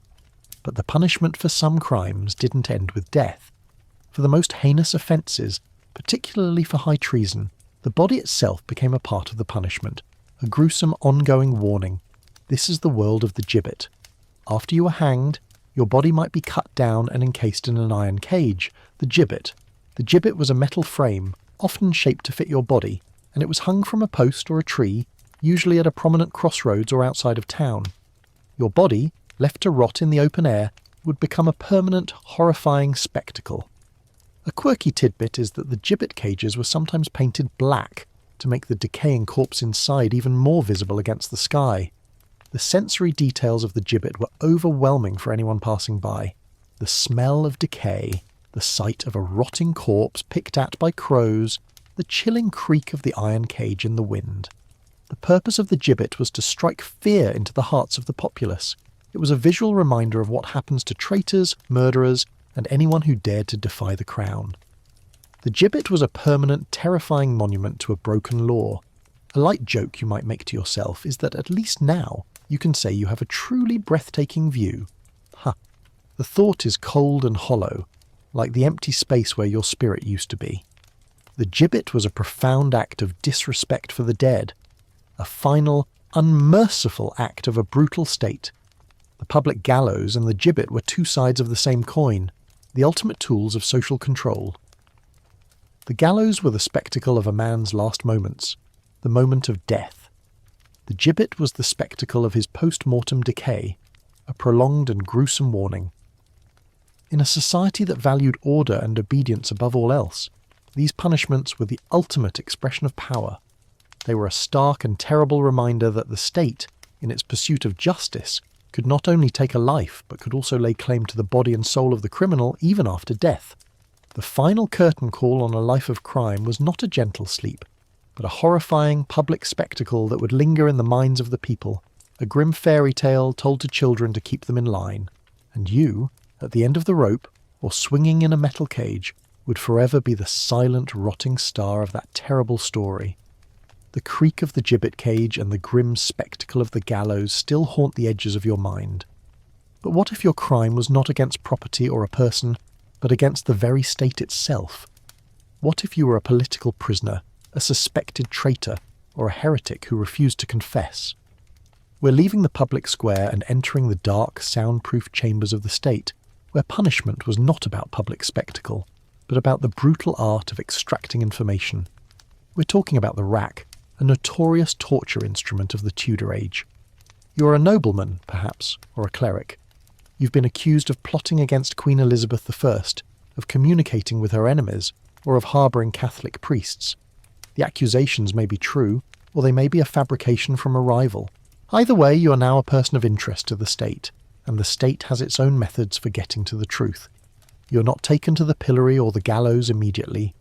But the punishment for some crimes didn't end with death. For the most heinous offences, particularly for high treason, the body itself became a part of the punishment, a gruesome ongoing warning. This is the world of the gibbet. After you were hanged, your body might be cut down and encased in an iron cage, the gibbet. The gibbet was a metal frame, often shaped to fit your body, and it was hung from a post or a tree, usually at a prominent crossroads or outside of town. Your body, left to rot in the open air, would become a permanent, horrifying spectacle. A quirky tidbit is that the gibbet cages were sometimes painted black to make the decaying corpse inside even more visible against the sky. The sensory details of the gibbet were overwhelming for anyone passing by. The smell of decay, the sight of a rotting corpse picked at by crows, the chilling creak of the iron cage in the wind. The purpose of the gibbet was to strike fear into the hearts of the populace. It was a visual reminder of what happens to traitors, murderers, and anyone who dared to defy the crown. The gibbet was a permanent, terrifying monument to a broken law. A light joke you might make to yourself is that at least now you can say you have a truly breathtaking view. The thought is cold and hollow, like the empty space where your spirit used to be. The gibbet was a profound act of disrespect for the dead, a final, unmerciful act of a brutal state. The public gallows and the gibbet were two sides of the same coin, the ultimate tools of social control. The gallows were the spectacle of a man's last moments, the moment of death. The gibbet was the spectacle of his post-mortem decay, a prolonged and gruesome warning. In a society that valued order and obedience above all else, these punishments were the ultimate expression of power. They were a stark and terrible reminder that the state, in its pursuit of justice, could not only take a life, but could also lay claim to the body and soul of the criminal even after death. The final curtain call on a life of crime was not a gentle sleep, but a horrifying public spectacle that would linger in the minds of the people, a grim fairy tale told to children to keep them in line. And you, at the end of the rope, or swinging in a metal cage, would forever be the silent, rotting star of that terrible story. The creak of the gibbet cage and the grim spectacle of the gallows still haunt the edges of your mind. But what if your crime was not against property or a person, but against the very state itself? What if you were a political prisoner, a suspected traitor, or a heretic who refused to confess? We're leaving the public square and entering the dark, soundproof chambers of the state, where punishment was not about public spectacle. but about the brutal art of extracting information. We're talking about the rack, a notorious torture instrument of the Tudor age. You're a nobleman, perhaps, or a cleric. You've been accused of plotting against Queen Elizabeth I, of communicating with her enemies, or of harbouring Catholic priests. The accusations may be true, or they may be a fabrication from a rival. Either way, you are now a person of interest to the state, and the state has its own methods for getting to the truth. You're not taken to the pillory or the gallows immediately.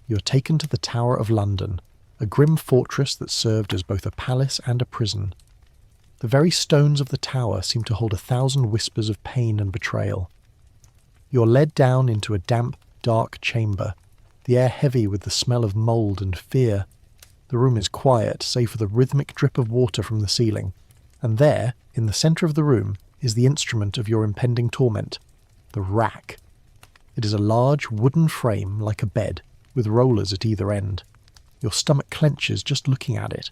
You're taken to the Tower of London, a grim fortress that served as both a palace and a prison. The very stones of the tower seem to hold 1,000 whispers of pain and betrayal. You're led down into a damp, dark chamber, the air heavy with the smell of mould and fear. The room is quiet, save for the rhythmic drip of water from the ceiling, and there, in the centre of the room, is the instrument of your impending torment, the rack. It is a large wooden frame like a bed, with rollers at either end. Your stomach clenches just looking at it.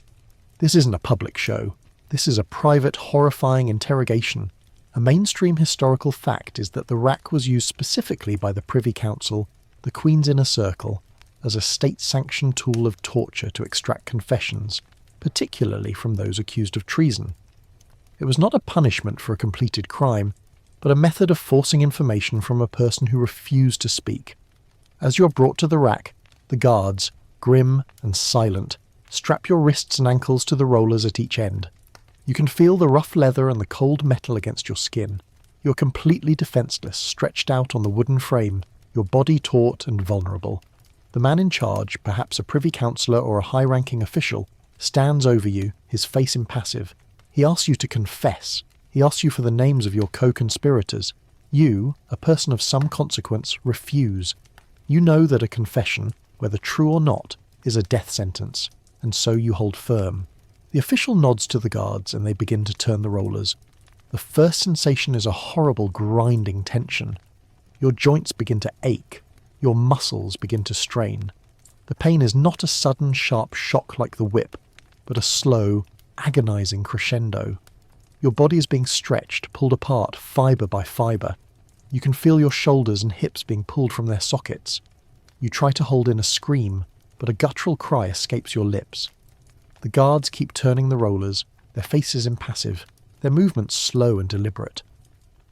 This isn't a public show. This is a private, horrifying interrogation. A mainstream historical fact is that the rack was used specifically by the Privy Council, the Queen's Inner Circle, as a state-sanctioned tool of torture to extract confessions, particularly from those accused of treason. It was not a punishment for a completed crime, but a method of forcing information from a person who refused to speak. As you're brought to the rack, the guards, grim and silent, strap your wrists and ankles to the rollers at each end. You can feel the rough leather and the cold metal against your skin. You're completely defenceless, stretched out on the wooden frame, your body taut and vulnerable. The man in charge, perhaps a privy councillor or a high-ranking official, stands over you, his face impassive. He asks you to confess. He asks you for the names of your co-conspirators. You, a person of some consequence, refuse. You know that a confession, whether true or not, is a death sentence, and so you hold firm. The official nods to the guards, and they begin to turn the rollers. The first sensation is a horrible grinding tension. Your joints begin to ache. Your muscles begin to strain. The pain is not a sudden, sharp shock like the whip, but a slow, agonizing crescendo. Your body is being stretched, pulled apart, fibre by fibre. You can feel your shoulders and hips being pulled from their sockets. You try to hold in a scream, but a guttural cry escapes your lips. The guards keep turning the rollers, their faces impassive, their movements slow and deliberate.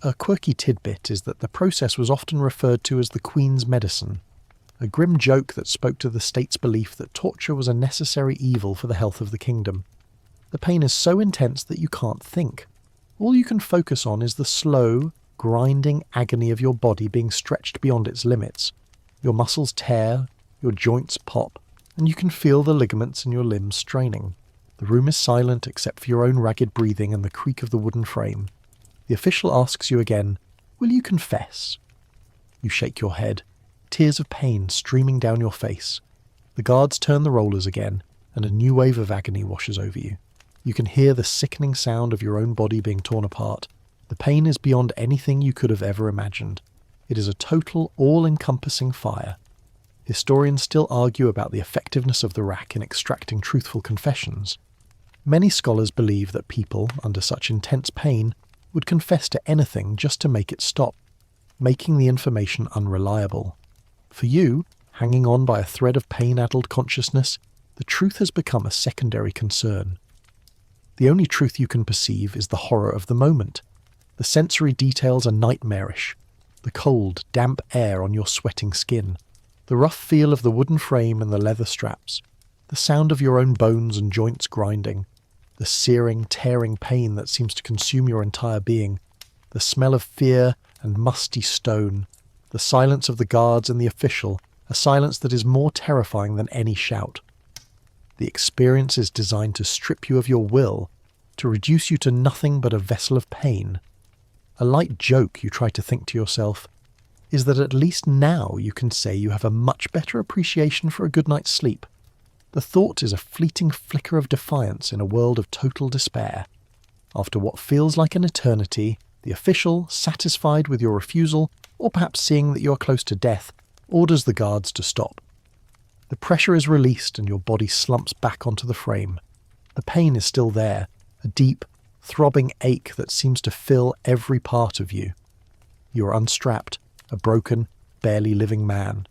A quirky tidbit is that the process was often referred to as the Queen's medicine, a grim joke that spoke to the state's belief that torture was a necessary evil for the health of the kingdom. The pain is so intense that you can't think. All you can focus on is the slow, grinding agony of your body being stretched beyond its limits. Your muscles tear, your joints pop, and you can feel the ligaments in your limbs straining. The room is silent except for your own ragged breathing and the creak of the wooden frame. The official asks you again, "Will you confess?" You shake your head, tears of pain streaming down your face. The guards turn the rollers again, and a new wave of agony washes over you. You can hear the sickening sound of your own body being torn apart. The pain is beyond anything you could have ever imagined. It is a total, all-encompassing fire. Historians still argue about the effectiveness of the rack in extracting truthful confessions. Many scholars believe that people, under such intense pain, would confess to anything just to make it stop, making the information unreliable. For you, hanging on by a thread of pain-addled consciousness, the truth has become a secondary concern. The only truth you can perceive is the horror of the moment. The sensory details are nightmarish. The cold, damp air on your sweating skin. The rough feel of the wooden frame and the leather straps. The sound of your own bones and joints grinding. The searing, tearing pain that seems to consume your entire being. The smell of fear and musty stone. The silence of the guards and the official, a silence that is more terrifying than any shout. The experience is designed to strip you of your will, to reduce you to nothing but a vessel of pain. A light joke, you try to think to yourself, is that at least now you can say you have a much better appreciation for a good night's sleep. The thought is a fleeting flicker of defiance in a world of total despair. After what feels like an eternity, the official, satisfied with your refusal, or perhaps seeing that you are close to death, orders the guards to stop. The pressure is released and your body slumps back onto the frame. The pain is still there, a deep, throbbing ache that seems to fill every part of you. You are unstrapped, a broken, barely living man.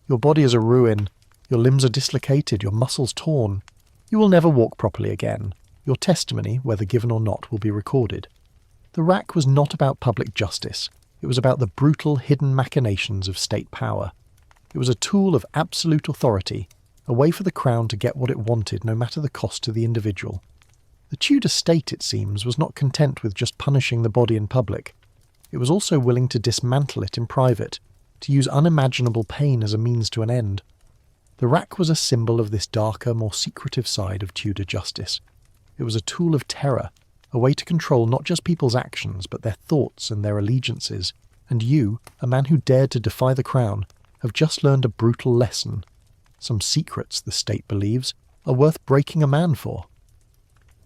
Your body is a ruin. Your limbs are dislocated, your muscles torn. You will never walk properly again. Your testimony, whether given or not, will be recorded. The rack was not about public justice. It was about the brutal, hidden machinations of state power. It was a tool of absolute authority, a way for the crown to get what it wanted no matter the cost to the individual. The Tudor state, it seems, was not content with just punishing the body in public. It was also willing to dismantle it in private, to use unimaginable pain as a means to an end. The rack was a symbol of this darker, more secretive side of Tudor justice. It was a tool of terror, a way to control not just people's actions, but their thoughts and their allegiances. And you, a man who dared to defy the crown, have just learned a brutal lesson. Some secrets, the state believes, are worth breaking a man for.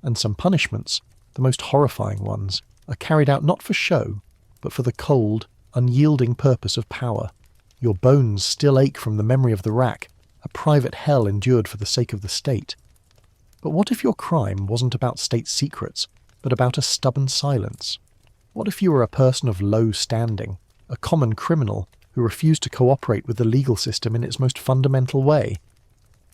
And some punishments, the most horrifying ones, are carried out not for show, but for the cold, unyielding purpose of power. Your bones still ache from the memory of the rack, a private hell endured for the sake of the state. But what if your crime wasn't about state secrets, but about a stubborn silence? What if you were a person of low standing, a common criminal who refused to cooperate with the legal system in its most fundamental way?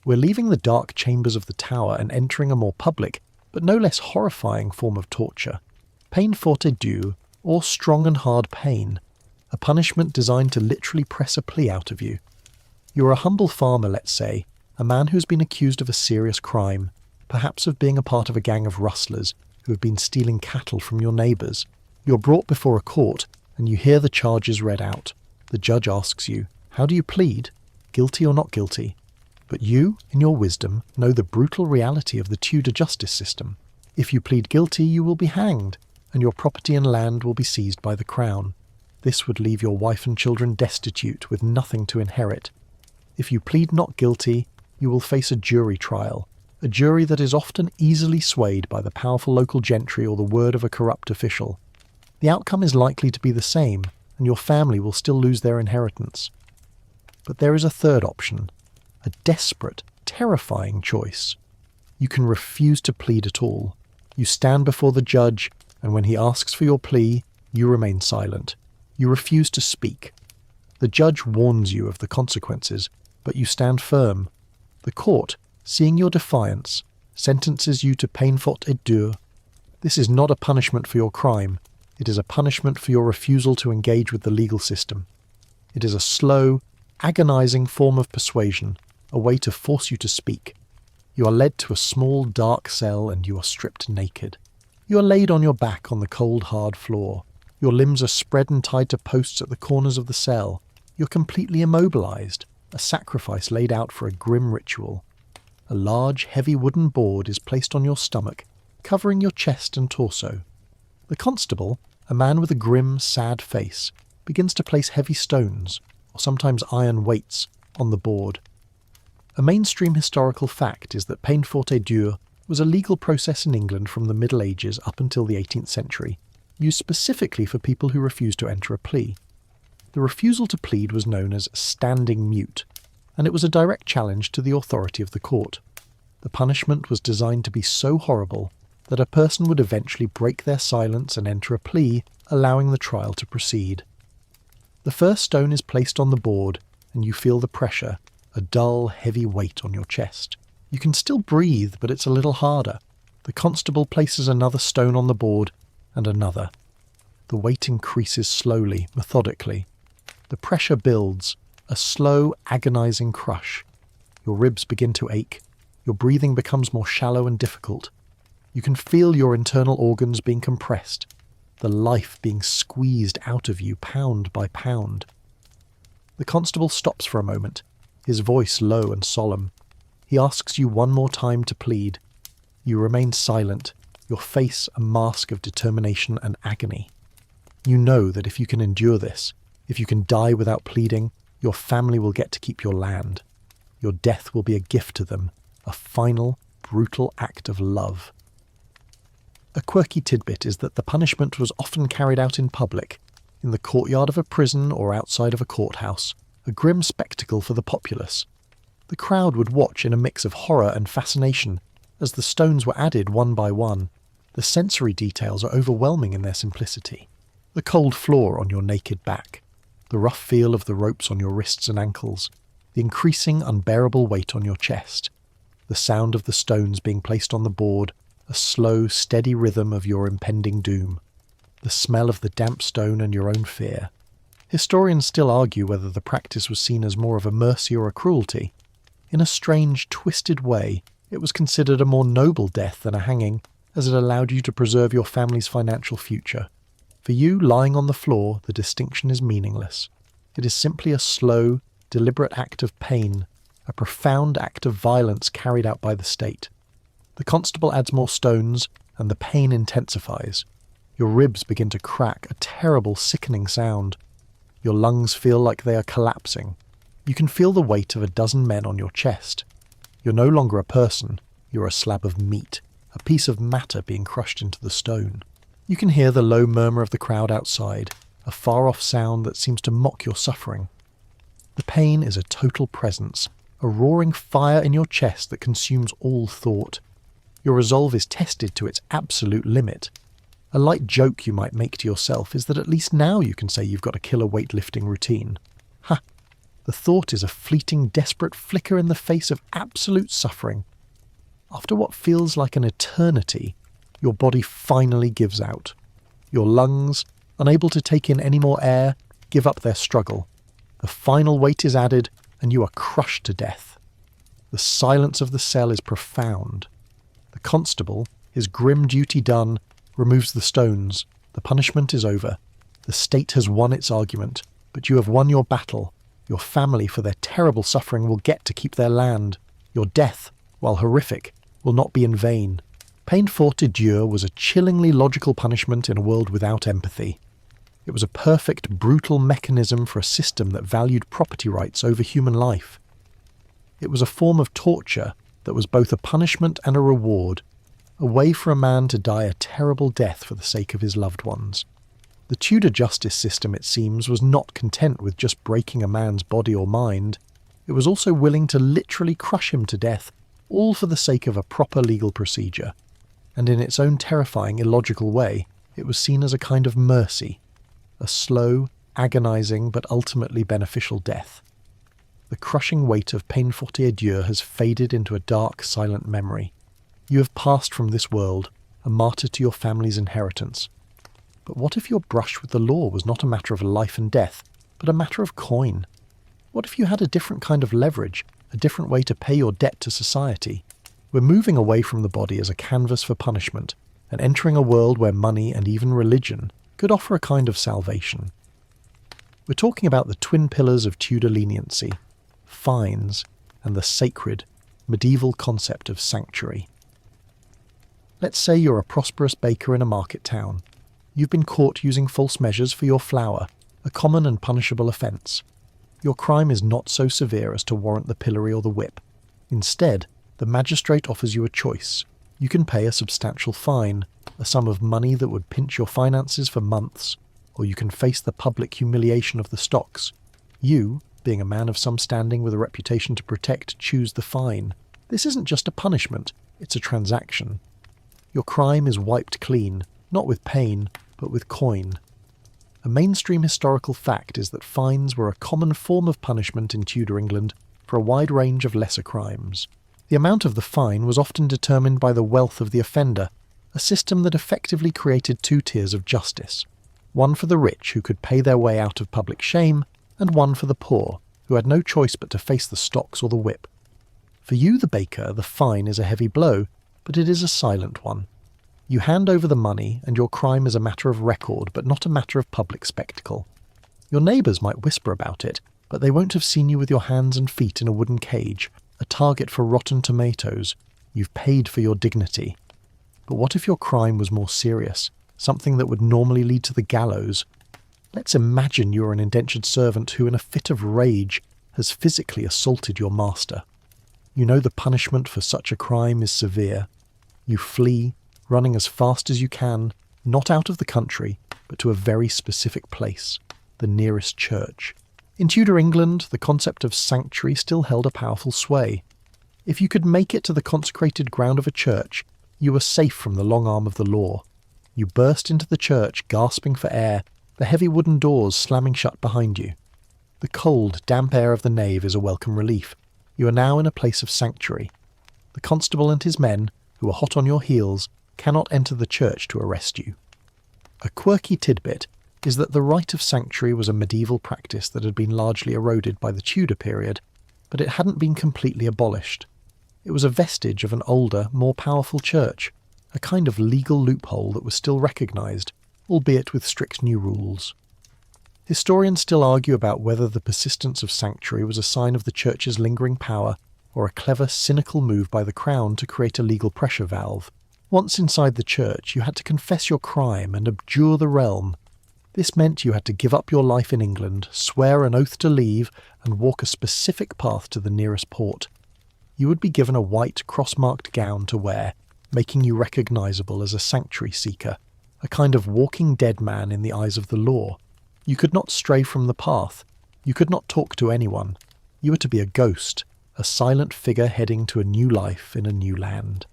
We're leaving the dark chambers of the tower and entering a more public, but no less horrifying form of torture. Peine forte dure, or strong and hard pain, a punishment designed to literally press a plea out of you. You're a humble farmer, let's say, a man who's been accused of a serious crime, perhaps of being a part of a gang of rustlers who have been stealing cattle from your neighbours. You're brought before a court, and you hear the charges read out. The judge asks you, how do you plead? Guilty or not guilty? But you, in your wisdom, know the brutal reality of the Tudor justice system. If you plead guilty, you will be hanged, and your property and land will be seized by the crown. This would leave your wife and children destitute, with nothing to inherit. If you plead not guilty, you will face a jury trial, a jury that is often easily swayed by the powerful local gentry or the word of a corrupt official. The outcome is likely to be the same, and your family will still lose their inheritance. But there is a third option, a desperate, terrifying choice. You can refuse to plead at all. You stand before the judge, and when he asks for your plea, you remain silent. You refuse to speak. The judge warns you of the consequences, but you stand firm. The court, seeing your defiance, sentences you to peine forte dure. This is not a punishment for your crime. It is a punishment for your refusal to engage with the legal system. It is a slow, agonizing form of persuasion, a way to force you to speak. You are led to a small, dark cell and you are stripped naked. You are laid on your back on the cold, hard floor. Your limbs are spread and tied to posts at the corners of the cell. You're completely immobilized, a sacrifice laid out for a grim ritual. A large, heavy wooden board is placed on your stomach, covering your chest and torso. The constable, a man with a grim, sad face, begins to place heavy stones, or sometimes iron weights, on the board. A mainstream historical fact is that peine forte dure was a legal process in England from the Middle Ages up until the 18th century, used specifically for people who refused to enter a plea. The refusal to plead was known as standing mute, and it was a direct challenge to the authority of the court. The punishment was designed to be so horrible that a person would eventually break their silence and enter a plea, allowing the trial to proceed. The first stone is placed on the board, and you feel the pressure, a dull, heavy weight on your chest. You can still breathe, but it's a little harder. The constable places another stone on the board, and another. The weight increases slowly, methodically. The pressure builds, a slow, agonizing crush. Your ribs begin to ache. Your breathing becomes more shallow and difficult. You can feel your internal organs being compressed, the life being squeezed out of you pound by pound. The constable stops for a moment, his voice low and solemn. He asks you one more time to plead. You remain silent, your face a mask of determination and agony. You know that if you can endure this, if you can die without pleading, your family will get to keep your land. Your death will be a gift to them, a final, brutal act of love. A quirky tidbit is that the punishment was often carried out in public, in the courtyard of a prison or outside of a courthouse, a grim spectacle for the populace. The crowd would watch in a mix of horror and fascination as the stones were added one by one. The sensory details are overwhelming in their simplicity. The cold floor on your naked back, the rough feel of the ropes on your wrists and ankles, the increasing unbearable weight on your chest, the sound of the stones being placed on the board, a slow, steady rhythm of your impending doom, the smell of the damp stone and your own fear. Historians still argue whether the practice was seen as more of a mercy or a cruelty. In a strange, twisted way, it was considered a more noble death than a hanging, as it allowed you to preserve your family's financial future. For you, lying on the floor, the distinction is meaningless. It is simply a slow, deliberate act of pain, a profound act of violence carried out by the state. The constable adds more stones, and the pain intensifies. Your ribs begin to crack, a terrible, sickening sound. Your lungs feel like they are collapsing. You can feel the weight of a dozen men on your chest. You're no longer a person, you're a slab of meat, a piece of matter being crushed into the stone. You can hear the low murmur of the crowd outside, a far-off sound that seems to mock your suffering. The pain is a total presence, a roaring fire in your chest that consumes all thought. Your resolve is tested to its absolute limit. A light joke you might make to yourself is that at least now you can say you've got a killer weightlifting routine. Ha! The thought is a fleeting, desperate flicker in the face of absolute suffering. After what feels like an eternity, your body finally gives out. Your lungs, unable to take in any more air, give up their struggle. The final weight is added, and you are crushed to death. The silence of the cell is profound. The constable, his grim duty done, removes the stones. The punishment is over. The state has won its argument, but you have won your battle. Your family, for their terrible suffering, will get to keep their land. Your death, while horrific, will not be in vain. Peine forte et dure was a chillingly logical punishment in a world without empathy. It was a perfect, brutal mechanism for a system that valued property rights over human life. It was a form of torture that was both a punishment and a reward, a way for a man to die a terrible death for the sake of his loved ones. The Tudor justice system, it seems, was not content with just breaking a man's body or mind. It was also willing to literally crush him to death, all for the sake of a proper legal procedure. And in its own terrifying, illogical way, it was seen as a kind of mercy, a slow, agonizing, but ultimately beneficial death. The crushing weight of peine forte et dure has faded into a dark, silent memory. You have passed from this world, a martyr to your family's inheritance. But what if your brush with the law was not a matter of life and death, but a matter of coin? What if you had a different kind of leverage, a different way to pay your debt to society? We're moving away from the body as a canvas for punishment, and entering a world where money and even religion could offer a kind of salvation. We're talking about the twin pillars of Tudor leniency, fines, and the sacred, medieval concept of sanctuary. Let's say you're a prosperous baker in a market town. You've been caught using false measures for your flour, a common and punishable offence. Your crime is not so severe as to warrant the pillory or the whip. Instead, the magistrate offers you a choice. You can pay a substantial fine, a sum of money that would pinch your finances for months, or you can face the public humiliation of the stocks. You, being a man of some standing with a reputation to protect, choose the fine. This isn't just a punishment, it's a transaction. Your crime is wiped clean, not with pain, but with coin. A mainstream historical fact is that fines were a common form of punishment in Tudor England for a wide range of lesser crimes. The amount of the fine was often determined by the wealth of the offender, a system that effectively created two tiers of justice, one for the rich who could pay their way out of public shame, and one for the poor, who had no choice but to face the stocks or the whip. For you, the baker, the fine is a heavy blow, but it is a silent one. You hand over the money, and your crime is a matter of record, but not a matter of public spectacle. Your neighbours might whisper about it, but they won't have seen you with your hands and feet in a wooden cage, a target for rotten tomatoes. You've paid for your dignity. But what if your crime was more serious, something that would normally lead to the gallows? Let's imagine you're an indentured servant who, in a fit of rage, has physically assaulted your master. You know the punishment for such a crime is severe. You flee, running as fast as you can, not out of the country, but to a very specific place, the nearest church. In Tudor England, the concept of sanctuary still held a powerful sway. If you could make it to the consecrated ground of a church, you were safe from the long arm of the law. You burst into the church, gasping for air, the heavy wooden doors slamming shut behind you. The cold, damp air of the nave is a welcome relief. You are now in a place of sanctuary. The constable and his men, who are hot on your heels, cannot enter the church to arrest you. A quirky tidbit is that the rite of sanctuary was a medieval practice that had been largely eroded by the Tudor period, but it hadn't been completely abolished. It was a vestige of an older, more powerful church, a kind of legal loophole that was still recognised, albeit with strict new rules. Historians still argue about whether the persistence of sanctuary was a sign of the church's lingering power or a clever, cynical move by the crown to create a legal pressure valve. Once inside the church, you had to confess your crime and abjure the realm. This meant you had to give up your life in England, swear an oath to leave, and walk a specific path to the nearest port. You would be given a white, cross-marked gown to wear, making you recognisable as a sanctuary seeker, a kind of walking dead man in the eyes of the law. You could not stray from the path. You could not talk to anyone. You were to be a ghost, a silent figure heading to a new life in a new land.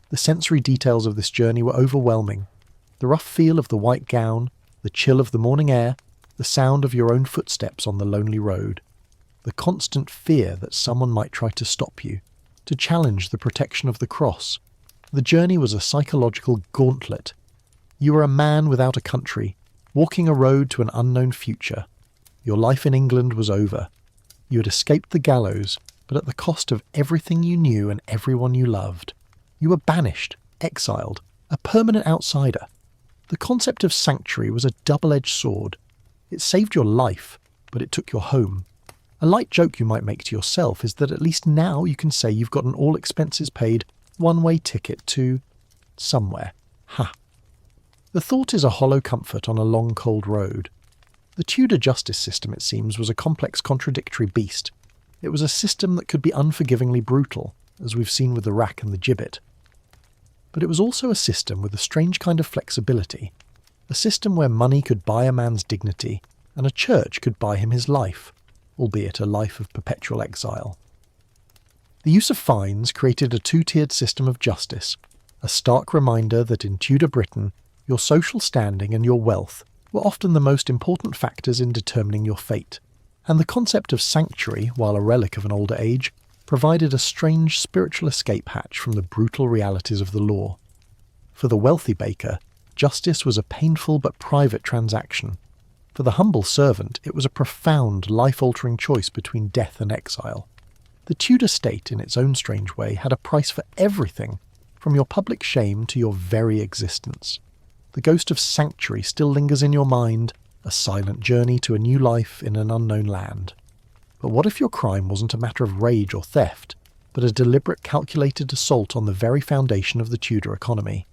The sensory details of this journey were overwhelming. The rough feel of the white gown, the chill of the morning air, the sound of your own footsteps on the lonely road, the constant fear that someone might try to stop you, to challenge the protection of the cross. The journey was a psychological gauntlet. You were a man without a country, walking a road to an unknown future. Your life in England was over. You had escaped the gallows, but at the cost of everything you knew and everyone you loved. You were banished, exiled, a permanent outsider. The concept of sanctuary was a double-edged sword. It saved your life, but it took your home. A light joke you might make to yourself is that at least now you can say you've got an all-expenses-paid, one-way ticket to somewhere. Ha! The thought is a hollow comfort on a long, cold road. The Tudor justice system, it seems, was a complex, contradictory beast. It was a system that could be unforgivingly brutal, as we've seen with the rack and the gibbet. But it was also a system with a strange kind of flexibility, a system where money could buy a man's dignity and a church could buy him his life, albeit a life of perpetual exile. The use of fines created a two-tiered system of justice, a stark reminder that in Tudor Britain, your social standing and your wealth were often the most important factors in determining your fate, and the concept of sanctuary, while a relic of an older age, provided a strange spiritual escape hatch from the brutal realities of the law. For the wealthy baker, justice was a painful but private transaction. For the humble servant, it was a profound, life-altering choice between death and exile. The Tudor state, in its own strange way, had a price for everything, from your public shame to your very existence. The ghost of sanctuary still lingers in your mind, a silent journey to a new life in an unknown land. But what if your crime wasn't a matter of rage or theft, but a deliberate, calculated assault on the very foundation of the Tudor economy?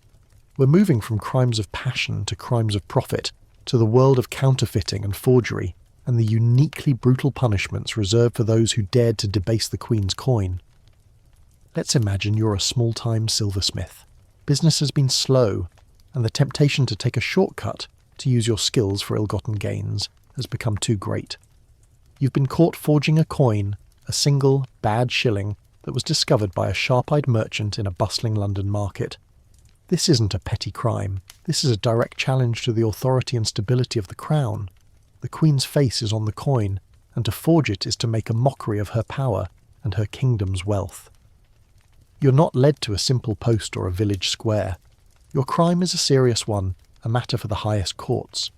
We're moving from crimes of passion to crimes of profit, to the world of counterfeiting and forgery, and the uniquely brutal punishments reserved for those who dared to debase the Queen's coin. Let's imagine you're a small-time silversmith. Business has been slow, and the temptation to take a shortcut, to use your skills for ill-gotten gains, has become too great. You've been caught forging a coin, a single, bad shilling, that was discovered by a sharp-eyed merchant in a bustling London market. This isn't a petty crime. This is a direct challenge to the authority and stability of the crown. The Queen's face is on the coin, and to forge it is to make a mockery of her power and her kingdom's wealth. You're not led to a simple post or a village square. Your crime is a serious one, a matter for the highest courts.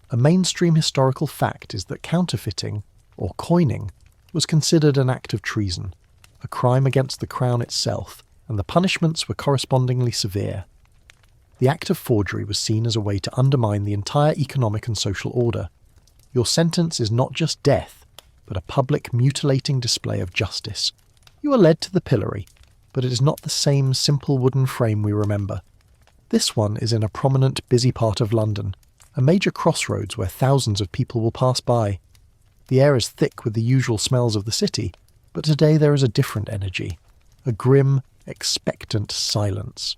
A mainstream historical fact is that counterfeiting, or coining, was considered an act of treason, a crime against the crown itself, and the punishments were correspondingly severe. The act of forgery was seen as a way to undermine the entire economic and social order. Your sentence is not just death, but a public mutilating display of justice. You are led to the pillory, but it is not the same simple wooden frame we remember. This one is in a prominent, busy part of London, a major crossroads where thousands of people will pass by. The air is thick with the usual smells of the city, but today there is a different energy, a grim, expectant silence.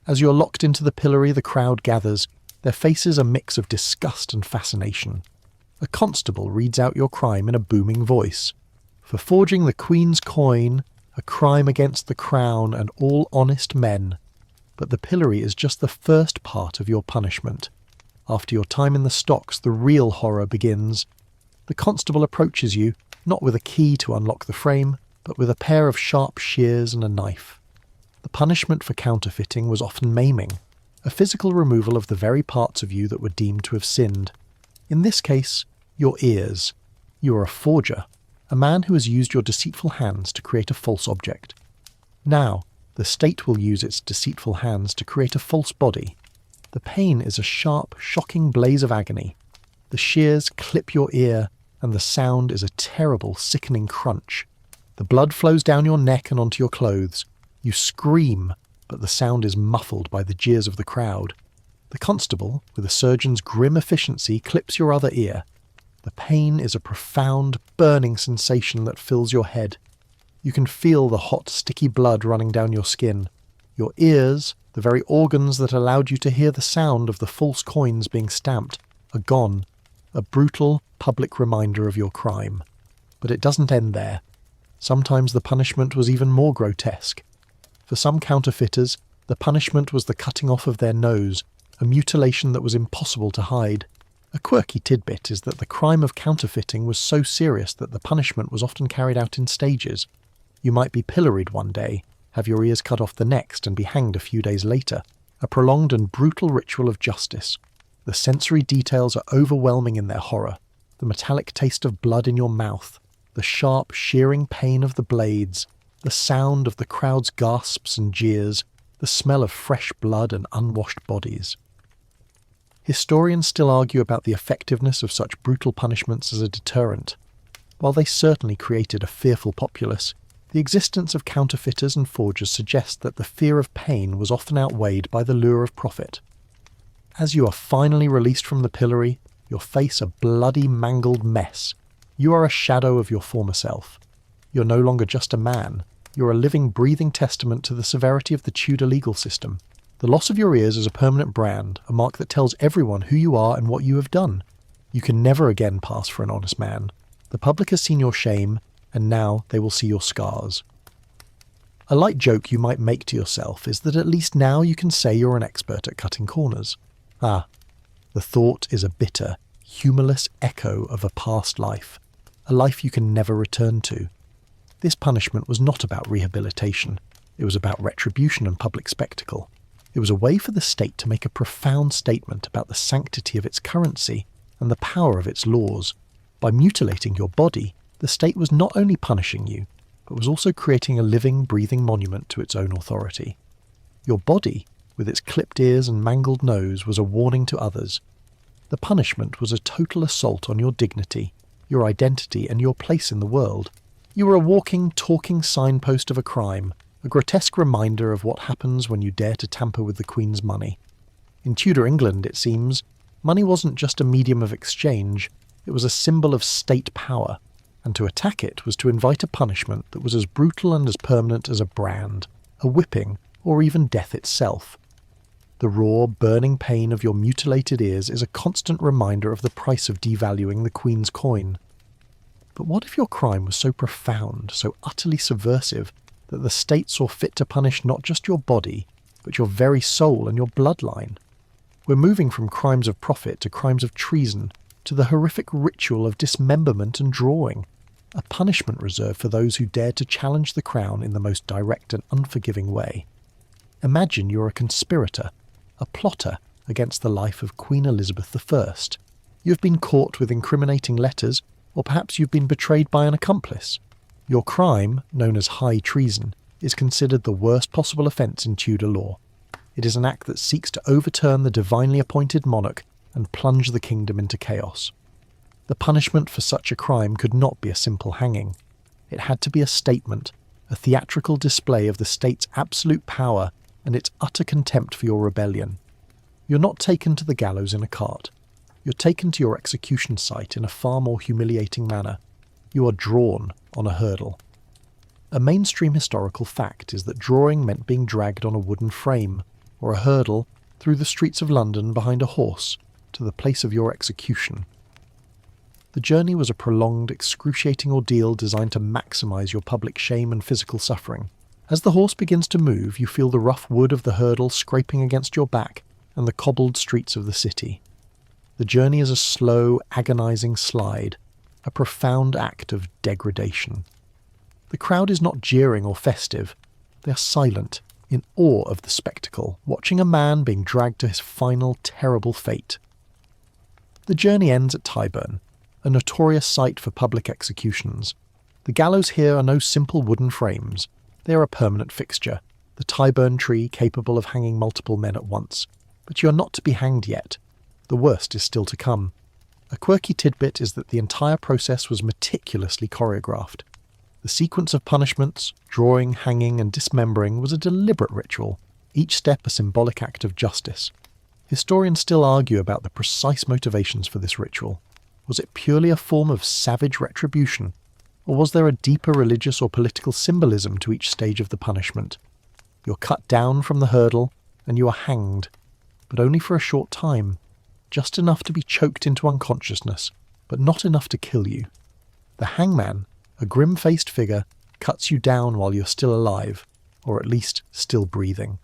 As you're locked into the pillory, the crowd gathers, their faces a mix of disgust and fascination. A constable reads out your crime in a booming voice. For forging the Queen's coin, a crime against the crown and all honest men. But the pillory is just the first part of your punishment. After your time in the stocks, the real horror begins. The constable approaches you, not with a key to unlock the frame, but with a pair of sharp shears and a knife. The punishment for counterfeiting was often maiming, a physical removal of the very parts of you that were deemed to have sinned. In this case, your ears. You are a forger, a man who has used your deceitful hands to create a false object. Now, the state will use its deceitful hands to create a false body. The pain is a sharp, shocking blaze of agony. The shears clip your ear, and the sound is a terrible, sickening crunch. The blood flows down your neck and onto your clothes. You scream, but the sound is muffled by the jeers of the crowd. The constable, with a surgeon's grim efficiency, clips your other ear. The pain is a profound, burning sensation that fills your head. You can feel the hot, sticky blood running down your skin. Your ears, the very organs that allowed you to hear the sound of the false coins being stamped, are gone. A brutal, public reminder of your crime. But it doesn't end there. Sometimes the punishment was even more grotesque. For some counterfeiters, the punishment was the cutting off of their nose, a mutilation that was impossible to hide. A quirky tidbit is that the crime of counterfeiting was so serious that the punishment was often carried out in stages. You might be pilloried one day, have your ears cut off the next, and be hanged a few days later, a prolonged and brutal ritual of justice. The sensory details are overwhelming in their horror. The metallic taste of blood in your mouth, the sharp, shearing pain of the blades, the sound of the crowd's gasps and jeers, the smell of fresh blood and unwashed bodies. Historians still argue about the effectiveness of such brutal punishments as a deterrent. While they certainly created a fearful populace, the existence of counterfeiters and forgers suggests that the fear of pain was often outweighed by the lure of profit. As you are finally released from the pillory, your face a bloody, mangled mess. You are a shadow of your former self. You're no longer just a man. You're a living, breathing testament to the severity of the Tudor legal system. The loss of your ears is a permanent brand, a mark that tells everyone who you are and what you have done. You can never again pass for an honest man. The public has seen your shame, and now they will see your scars. A light joke you might make to yourself is that at least now you can say you're an expert at cutting corners. Ah, the thought is a bitter, humorless echo of a past life, a life you can never return to. This punishment was not about rehabilitation. It was about retribution and public spectacle. It was a way for the state to make a profound statement about the sanctity of its currency and the power of its laws. By mutilating your body, the state was not only punishing you, but was also creating a living, breathing monument to its own authority. Your body, with its clipped ears and mangled nose, was a warning to others. The punishment was a total assault on your dignity, your identity, and your place in the world. You were a walking, talking signpost of a crime, a grotesque reminder of what happens when you dare to tamper with the Queen's money. In Tudor England, it seems, money wasn't just a medium of exchange, it was a symbol of state power, and to attack it was to invite a punishment that was as brutal and as permanent as a brand, a whipping, or even death itself. The raw, burning pain of your mutilated ears is a constant reminder of the price of devaluing the Queen's coin. But what if your crime was so profound, so utterly subversive, that the state saw fit to punish not just your body, but your very soul and your bloodline? We're moving from crimes of profit to crimes of treason, to the horrific ritual of dismemberment and drawing, a punishment reserved for those who dared to challenge the crown in the most direct and unforgiving way. Imagine you're a conspirator, a plotter against the life of Queen Elizabeth I. You've been caught with incriminating letters, or perhaps you've been betrayed by an accomplice. Your crime, known as high treason, is considered the worst possible offence in Tudor law. It is an act that seeks to overturn the divinely appointed monarch and plunge the kingdom into chaos. The punishment for such a crime could not be a simple hanging. It had to be a statement, a theatrical display of the state's absolute power and its utter contempt for your rebellion. You're not taken to the gallows in a cart. You're taken to your execution site in a far more humiliating manner. You are drawn on a hurdle. A mainstream historical fact is that drawing meant being dragged on a wooden frame, or a hurdle, through the streets of London behind a horse, to the place of your execution. The journey was a prolonged, excruciating ordeal designed to maximise your public shame and physical suffering. As the horse begins to move, you feel the rough wood of the hurdle scraping against your back and the cobbled streets of the city. The journey is a slow, agonising slide. a profound act of degradation. The crowd is not jeering or festive. They are silent, in awe of the spectacle, watching a man being dragged to his final terrible fate. The journey ends at Tyburn, a notorious site for public executions. The gallows here are no simple wooden frames. They are a permanent fixture, the Tyburn tree capable of hanging multiple men at once. But you are not to be hanged yet. The worst is still to come. A quirky tidbit is that the entire process was meticulously choreographed. The sequence of punishments, drawing, hanging, and dismembering was a deliberate ritual, each step a symbolic act of justice. Historians still argue about the precise motivations for this ritual. Was it purely a form of savage retribution, or was there a deeper religious or political symbolism to each stage of the punishment? You're cut down from the hurdle, and you are hanged, but only for a short time, just enough to be choked into unconsciousness, but not enough to kill you. The hangman, a grim-faced figure, cuts you down while you're still alive, or at least still breathing.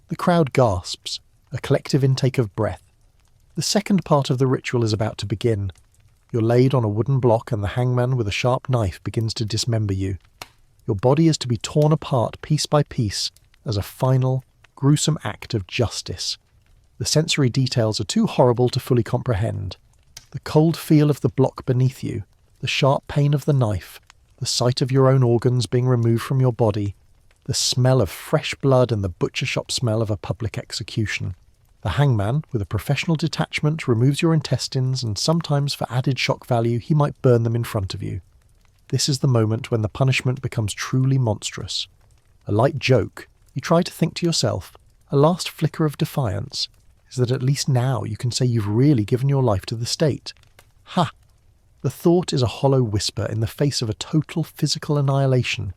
The crowd gasps, a collective intake of breath. The second part of the ritual is about to begin. You're laid on a wooden block and the hangman with a sharp knife begins to dismember you. Your body is to be torn apart piece by piece as a final, gruesome act of justice. The sensory details are too horrible to fully comprehend. The cold feel of the block beneath you, the sharp pain of the knife, the sight of your own organs being removed from your body, the smell of fresh blood and the butcher shop smell of a public execution. The hangman, with a professional detachment, removes your intestines and sometimes for added shock value he might burn them in front of you. This is the moment when the punishment becomes truly monstrous. A light joke, you try to think to yourself, a last flicker of defiance, is that at least now you can say you've really given your life to the state. Ha! The thought is a hollow whisper in the face of a total physical annihilation.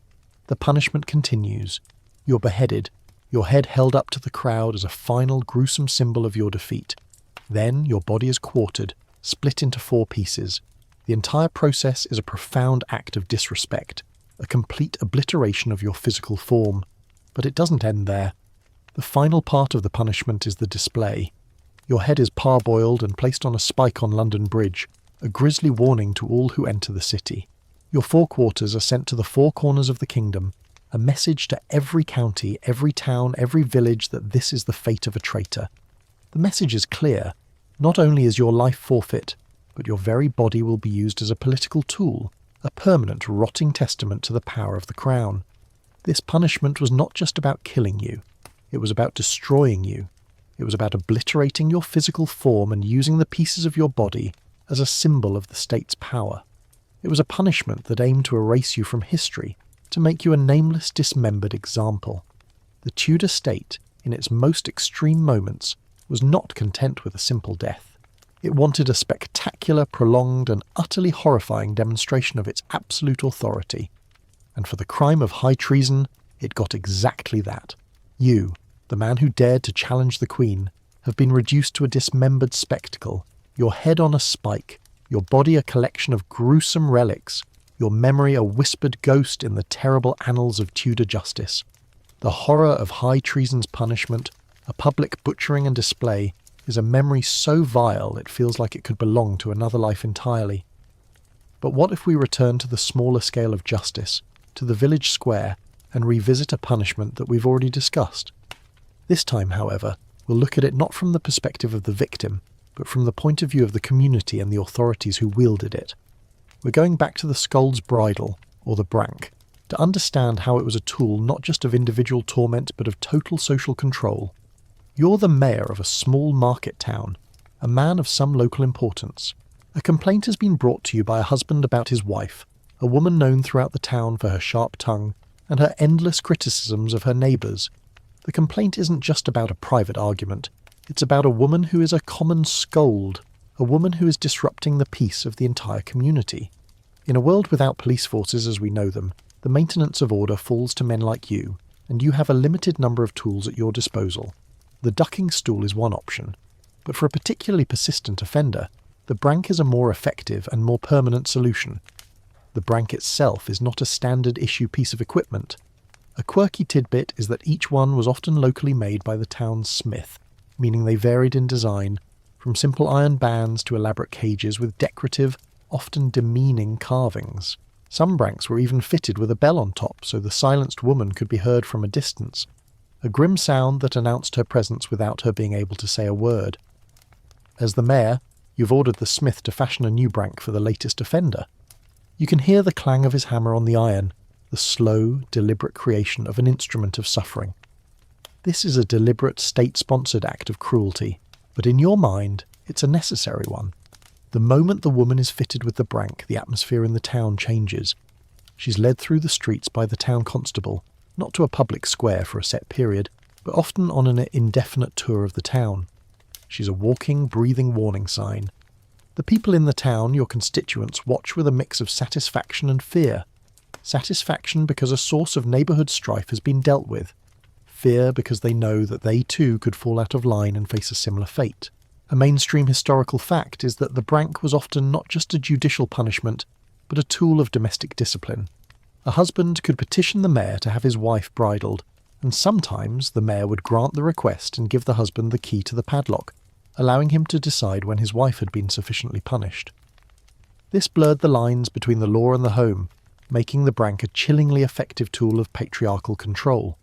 The punishment continues. You're beheaded, your head held up to the crowd as a final gruesome symbol of your defeat. Then your body is quartered, split into 4 pieces. The entire process is a profound act of disrespect, a complete obliteration of your physical form. But it doesn't end there. The final part of the punishment is the display. Your head is parboiled and placed on a spike on London Bridge, a grisly warning to all who enter the city. Your 4 quarters are sent to the 4 corners of the kingdom, a message to every county, every town, every village that this is the fate of a traitor. The message is clear. Not only is your life forfeit, but your very body will be used as a political tool, a permanent rotting testament to the power of the crown. This punishment was not just about killing you. It was about destroying you. It was about obliterating your physical form and using the pieces of your body as a symbol of the state's power. It was a punishment that aimed to erase you from history, to make you a nameless, dismembered example. The Tudor state, in its most extreme moments, was not content with a simple death. It wanted a spectacular, prolonged, and utterly horrifying demonstration of its absolute authority. And for the crime of high treason, it got exactly that. You, the man who dared to challenge the Queen, have been reduced to a dismembered spectacle, your head on a spike, your body a collection of gruesome relics, your memory a whispered ghost in the terrible annals of Tudor justice. The horror of high treason's punishment, a public butchering and display, is a memory so vile it feels like it could belong to another life entirely. But what if we return to the smaller scale of justice, to the village square, and revisit a punishment that we've already discussed? This time, however, we'll look at it not from the perspective of the victim, but from the point of view of the community and the authorities who wielded it. We're going back to the Scold's Bridle, or the Brank, to understand how it was a tool not just of individual torment but of total social control. You're the mayor of a small market town, a man of some local importance. A complaint has been brought to you by a husband about his wife, a woman known throughout the town for her sharp tongue and her endless criticisms of her neighbours. The complaint isn't just about a private argument, it's about a woman who is a common scold, a woman who is disrupting the peace of the entire community. In a world without police forces as we know them, the maintenance of order falls to men like you, and you have a limited number of tools at your disposal. The ducking stool is one option, but for a particularly persistent offender, the brank is a more effective and more permanent solution. The brank itself is not a standard issue piece of equipment. A quirky tidbit is that each one was often locally made by the town's smith, meaning they varied in design, from simple iron bands to elaborate cages with decorative, often demeaning carvings. Some branks were even fitted with a bell on top so the silenced woman could be heard from a distance, a grim sound that announced her presence without her being able to say a word. As the mayor, you've ordered the smith to fashion a new brank for the latest offender. You can hear the clang of his hammer on the iron, the slow, deliberate creation of an instrument of suffering. This is a deliberate, state-sponsored act of cruelty, but in your mind, it's a necessary one. The moment the woman is fitted with the brank, the atmosphere in the town changes. She's led through the streets by the town constable, not to a public square for a set period, but often on an indefinite tour of the town. She's a walking, breathing warning sign. The people in the town, your constituents, watch with a mix of satisfaction and fear. Satisfaction because a source of neighbourhood strife has been dealt with. Fear because they know that they too could fall out of line and face a similar fate. A mainstream historical fact is that the brank was often not just a judicial punishment, but a tool of domestic discipline. A husband could petition the mayor to have his wife bridled, and sometimes the mayor would grant the request and give the husband the key to the padlock, allowing him to decide when his wife had been sufficiently punished. This blurred the lines between the law and the home, making the brank a chillingly effective tool of patriarchal control.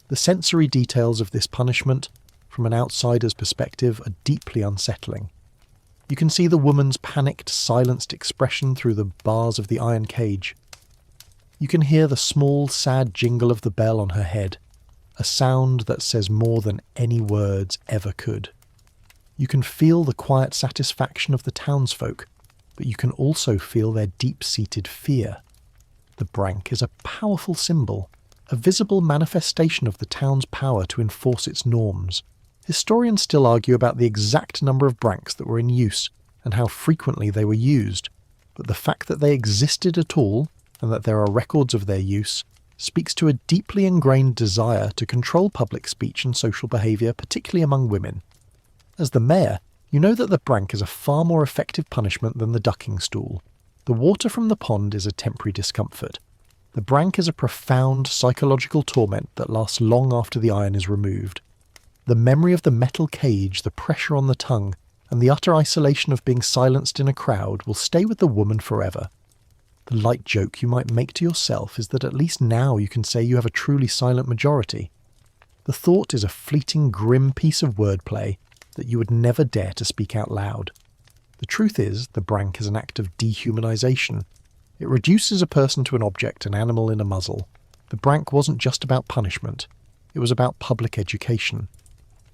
The sensory details of this punishment, from an outsider's perspective, are deeply unsettling. You can see the woman's panicked, silenced expression through the bars of the iron cage. You can hear the small, sad jingle of the bell on her head, a sound that says more than any words ever could. You can feel the quiet satisfaction of the townsfolk, but you can also feel their deep-seated fear. The brank is a powerful symbol, a visible manifestation of the town's power to enforce its norms. Historians still argue about the exact number of branks that were in use and how frequently they were used, but the fact that they existed at all, and that there are records of their use, speaks to a deeply ingrained desire to control public speech and social behaviour, particularly among women. As the mayor, you know that the brank is a far more effective punishment than the ducking stool. The water from the pond is a temporary discomfort. The brank is a profound psychological torment that lasts long after the iron is removed. The memory of the metal cage, the pressure on the tongue, and the utter isolation of being silenced in a crowd will stay with the woman forever. The light joke you might make to yourself is that at least now you can say you have a truly silent majority. The thought is a fleeting, grim piece of wordplay that you would never dare to speak out loud. The truth is, the brank is an act of dehumanization. It reduces a person to an object, an animal in a muzzle. The brank wasn't just about punishment. It was about public education.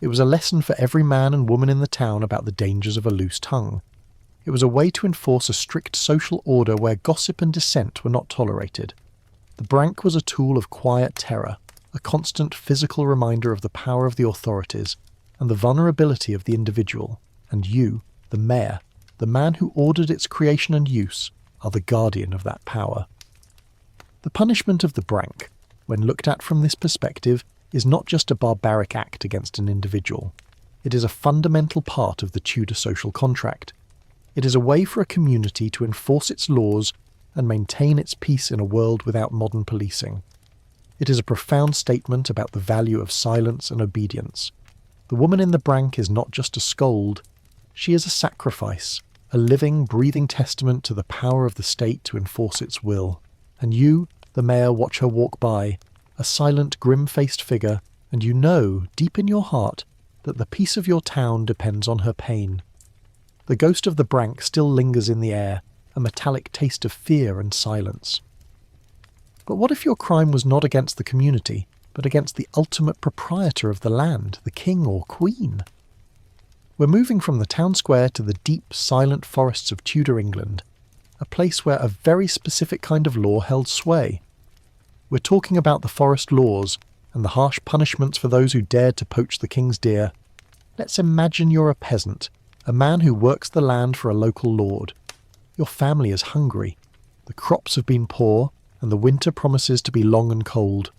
It was a lesson for every man and woman in the town about the dangers of a loose tongue. It was a way to enforce a strict social order where gossip and dissent were not tolerated. The brank was a tool of quiet terror, a constant physical reminder of the power of the authorities and the vulnerability of the individual, and you, the mayor, the man who ordered its creation and use, are the guardian of that power. The punishment of the brank, when looked at from this perspective, is not just a barbaric act against an individual. It is a fundamental part of the Tudor social contract. It is a way for a community to enforce its laws and maintain its peace in a world without modern policing. It is a profound statement about the value of silence and obedience. The woman in the brank is not just a scold, she is a sacrifice, a living, breathing testament to the power of the state to enforce its will. And you, the mayor, watch her walk by, a silent, grim-faced figure, and you know, deep in your heart, that the peace of your town depends on her pain. The ghost of the brank still lingers in the air, a metallic taste of fear and silence. But what if your crime was not against the community, but against the ultimate proprietor of the land, the king or queen? We're moving from the town square to the deep, silent forests of Tudor England, a place where a very specific kind of law held sway. We're talking about the forest laws and the harsh punishments for those who dared to poach the king's deer. Let's imagine you're a peasant, a man who works the land for a local lord. Your family is hungry. The crops have been poor, and the winter promises to be long and cold.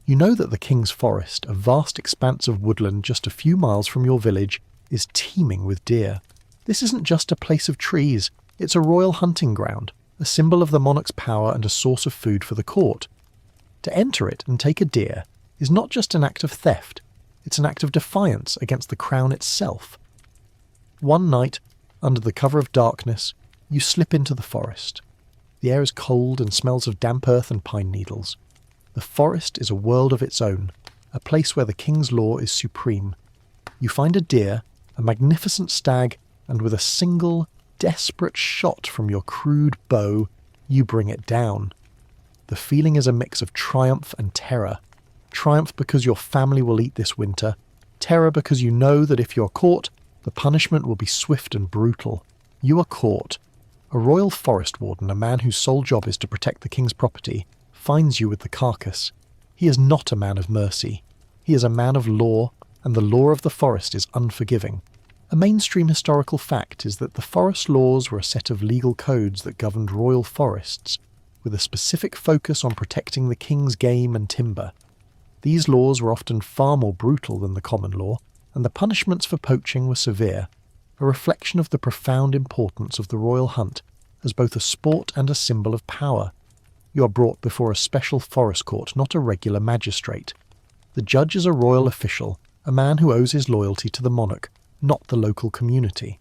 You know that the king's forest, a vast expanse of woodland just a few miles from your village, is teeming with deer. This isn't just a place of trees, it's a royal hunting ground, a symbol of the monarch's power and a source of food for the court. To enter it and take a deer is not just an act of theft, it's an act of defiance against the crown itself. One night, under the cover of darkness, You slip into the forest. The air is cold and smells of damp earth and pine needles. The forest is a world of its own, a place where the king's law is supreme. You find a deer, a magnificent stag, and with a single, desperate shot from your crude bow, you bring it down. The feeling is a mix of triumph and terror. Triumph because your family will eat this winter, terror because you know that if you're caught, the punishment will be swift and brutal. You are caught. A royal forest warden, a man whose sole job is to protect the king's property, finds you with the carcass. He is not a man of mercy. He is a man of law, and the law of the forest is unforgiving. A mainstream historical fact is that the forest laws were a set of legal codes that governed royal forests, with a specific focus on protecting the king's game and timber. These laws were often far more brutal than the common law, and the punishments for poaching were severe, a reflection of the profound importance of the royal hunt as both a sport and a symbol of power. You are brought before a special forest court, not a regular magistrate. The judge is a royal official, a man who owes his loyalty to the monarch, not the local community.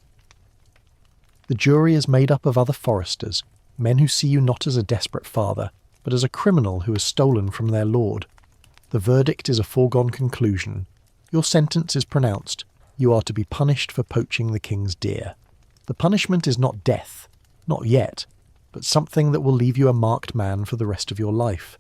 The jury is made up of other foresters, men who see you not as a desperate father, but as a criminal who has stolen from their lord. The verdict is a foregone conclusion. Your sentence is pronounced. You are to be punished for poaching the king's deer. The punishment is not death, not yet, but something that will leave you a marked man for the rest of your life.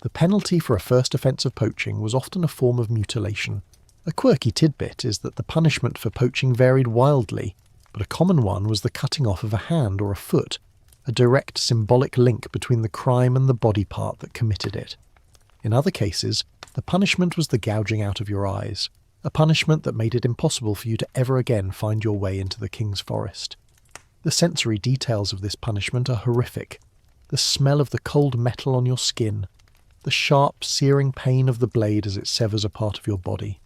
The penalty for a first offence of poaching was often a form of mutilation. A quirky tidbit is that the punishment for poaching varied wildly, but a common one was the cutting off of a hand or a foot, a direct symbolic link between the crime and the body part that committed it. In other cases, the punishment was the gouging out of your eyes, a punishment that made it impossible for you to ever again find your way into the king's forest. The sensory details of this punishment are horrific. The smell of the cold metal on your skin, the sharp, searing pain of the blade as it severs a part of your body,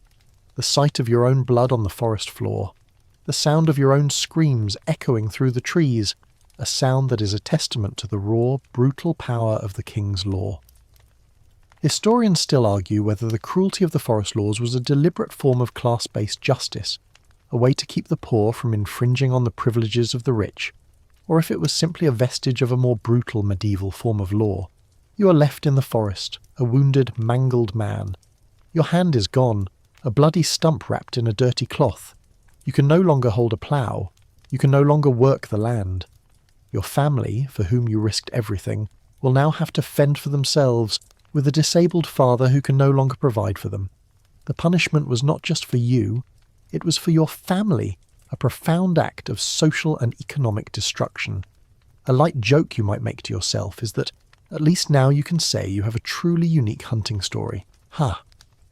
the sight of your own blood on the forest floor, the sound of your own screams echoing through the trees, a sound that is a testament to the raw, brutal power of the king's law. Historians still argue whether the cruelty of the forest laws was a deliberate form of class-based justice, a way to keep the poor from infringing on the privileges of the rich, or if it was simply a vestige of a more brutal medieval form of law. You are left in the forest, a wounded, mangled man. Your hand is gone, a bloody stump wrapped in a dirty cloth. You can no longer hold a plough. You can no longer work the land. Your family, for whom you risked everything, will now have to fend for themselves with a disabled father who can no longer provide for them. The punishment was not just for you, it was for your family, a profound act of social and economic destruction. A light joke you might make to yourself is that at least now you can say you have a truly unique hunting story. Ha!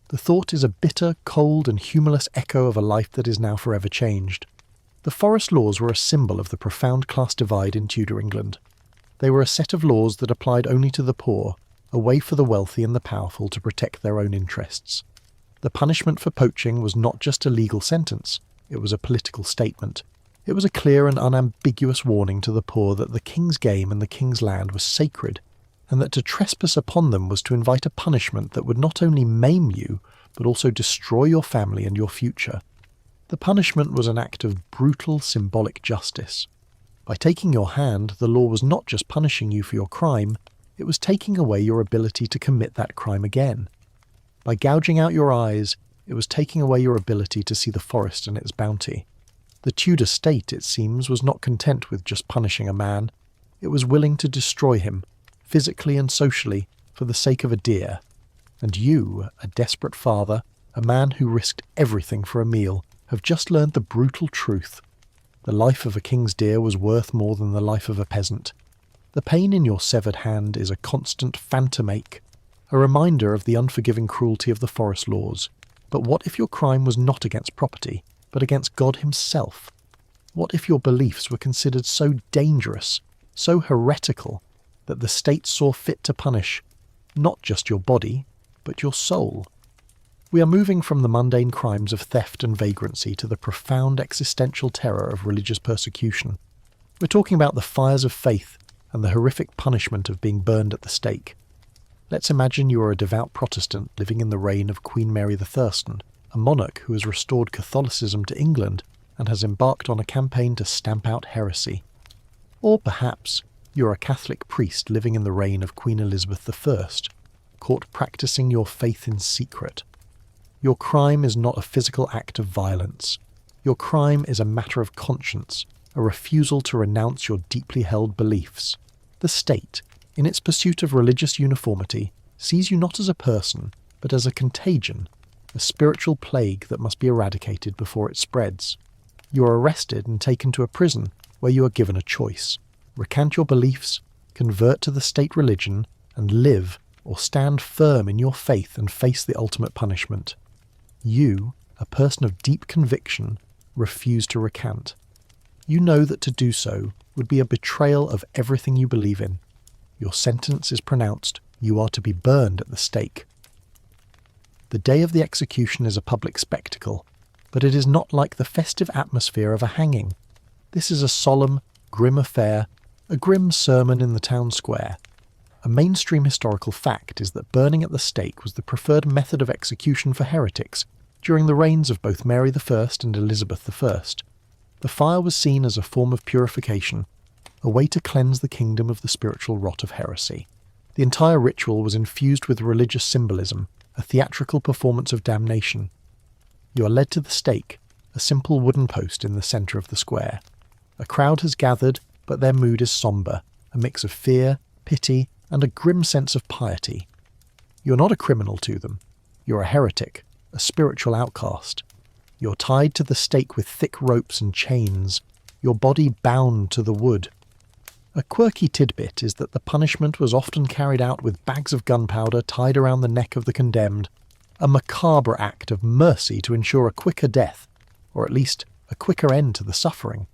The thought is a bitter, cold and humorless echo of a life that is now forever changed. The forest laws were a symbol of the profound class divide in Tudor England. They were a set of laws that applied only to the poor, a way for the wealthy and the powerful to protect their own interests. The punishment for poaching was not just a legal sentence, it was a political statement. It was a clear and unambiguous warning to the poor that the king's game and the king's land was sacred, and that to trespass upon them was to invite a punishment that would not only maim you, but also destroy your family and your future. The punishment was an act of brutal symbolic justice. By taking your hand, the law was not just punishing you for your crime, it was taking away your ability to commit that crime again. By gouging out your eyes, it was taking away your ability to see the forest and its bounty. The Tudor state, it seems, was not content with just punishing a man. It was willing to destroy him, physically and socially, for the sake of a deer. And you, a desperate father, a man who risked everything for a meal, have just learned the brutal truth. The life of a king's deer was worth more than the life of a peasant. The pain in your severed hand is a constant phantom ache, a reminder of the unforgiving cruelty of the forest laws. But what if your crime was not against property, but against God himself? What if your beliefs were considered so dangerous, so heretical, that the state saw fit to punish not just your body, but your soul? We are moving from the mundane crimes of theft and vagrancy to the profound existential terror of religious persecution. We're talking about the fires of faith and the horrific punishment of being burned at the stake. Let's imagine you are a devout Protestant living in the reign of Queen Mary the Thurston, a monarch who has restored Catholicism to England and has embarked on a campaign to stamp out heresy. Or perhaps you're a Catholic priest living in the reign of Queen Elizabeth I, caught practicing your faith in secret. Your crime is not a physical act of violence. Your crime is a matter of conscience, a refusal to renounce your deeply held beliefs. The state, in its pursuit of religious uniformity, sees you not as a person, but as a contagion, a spiritual plague that must be eradicated before it spreads. You are arrested and taken to a prison where you are given a choice. Recant your beliefs, convert to the state religion, and live or stand firm in your faith and face the ultimate punishment. You, a person of deep conviction, refuse to recant. You know that to do so would be a betrayal of everything you believe in. Your sentence is pronounced. You are to be burned at the stake. The day of the execution is a public spectacle, but it is not like the festive atmosphere of a hanging. This is a solemn, grim affair, a grim sermon in the town square. A mainstream historical fact is that burning at the stake was the preferred method of execution for heretics during the reigns of both Mary I and Elizabeth I. The fire was seen as a form of purification, a way to cleanse the kingdom of the spiritual rot of heresy. The entire ritual was infused with religious symbolism, a theatrical performance of damnation. You are led to the stake, a simple wooden post in the centre of the square. A crowd has gathered, but their mood is sombre, a mix of fear, pity, and a grim sense of piety. You're not a criminal to them. You're a heretic, a spiritual outcast. You're tied to the stake with thick ropes and chains, your body bound to the wood. A quirky tidbit is that the punishment was often carried out with bags of gunpowder tied around the neck of the condemned, a macabre act of mercy to ensure a quicker death, or at least a quicker end to the suffering.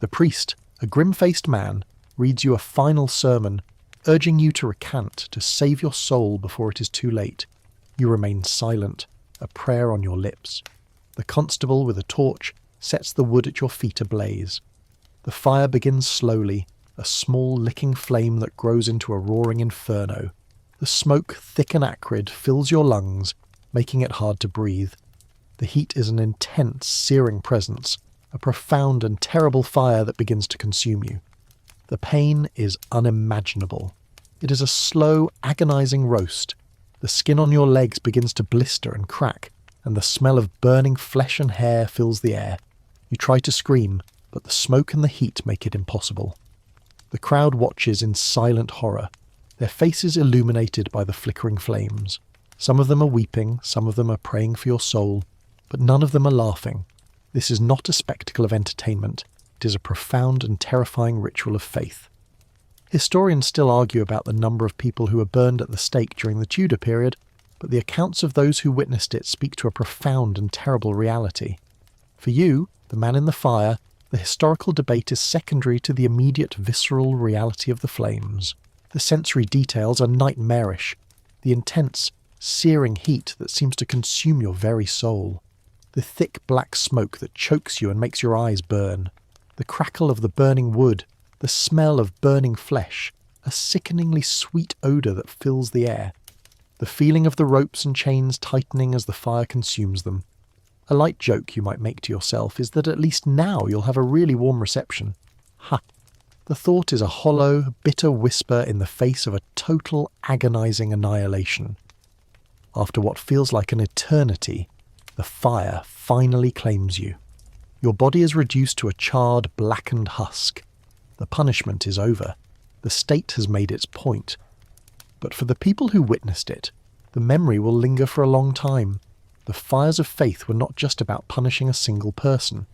The priest, a grim-faced man, reads you a final sermon, urging you to recant, to save your soul before it is too late. You remain silent, a prayer on your lips. The constable with a torch sets the wood at your feet ablaze. The fire begins slowly, a small licking flame that grows into a roaring inferno. The smoke, thick and acrid, fills your lungs, making it hard to breathe. The heat is an intense, searing presence, a profound and terrible fire that begins to consume you. The pain is unimaginable. It is a slow, agonizing roast. The skin on your legs begins to blister and crack, and the smell of burning flesh and hair fills the air. You try to scream, but the smoke and the heat make it impossible. The crowd watches in silent horror, their faces illuminated by the flickering flames. Some of them are weeping, some of them are praying for your soul, but none of them are laughing. This is not a spectacle of entertainment. It is a profound and terrifying ritual of faith. Historians still argue about the number of people who were burned at the stake during the Tudor period, but the accounts of those who witnessed it speak to a profound and terrible reality. For you, the man in the fire, the historical debate is secondary to the immediate visceral reality of the flames. The sensory details are nightmarish, the intense, searing heat that seems to consume your very soul, the thick black smoke that chokes you and makes your eyes burn, the crackle of the burning wood, the smell of burning flesh, a sickeningly sweet odour that fills the air, the feeling of the ropes and chains tightening as the fire consumes them. A light joke you might make to yourself is that at least now you'll have a really warm reception. Ha! The thought is a hollow, bitter whisper in the face of a total, agonizing annihilation. After what feels like an eternity, the fire finally claims you. Your body is reduced to a charred, blackened husk. The punishment is over. The state has made its point. But for the people who witnessed it, the memory will linger for a long time. The fires of faith were not just about punishing a single person.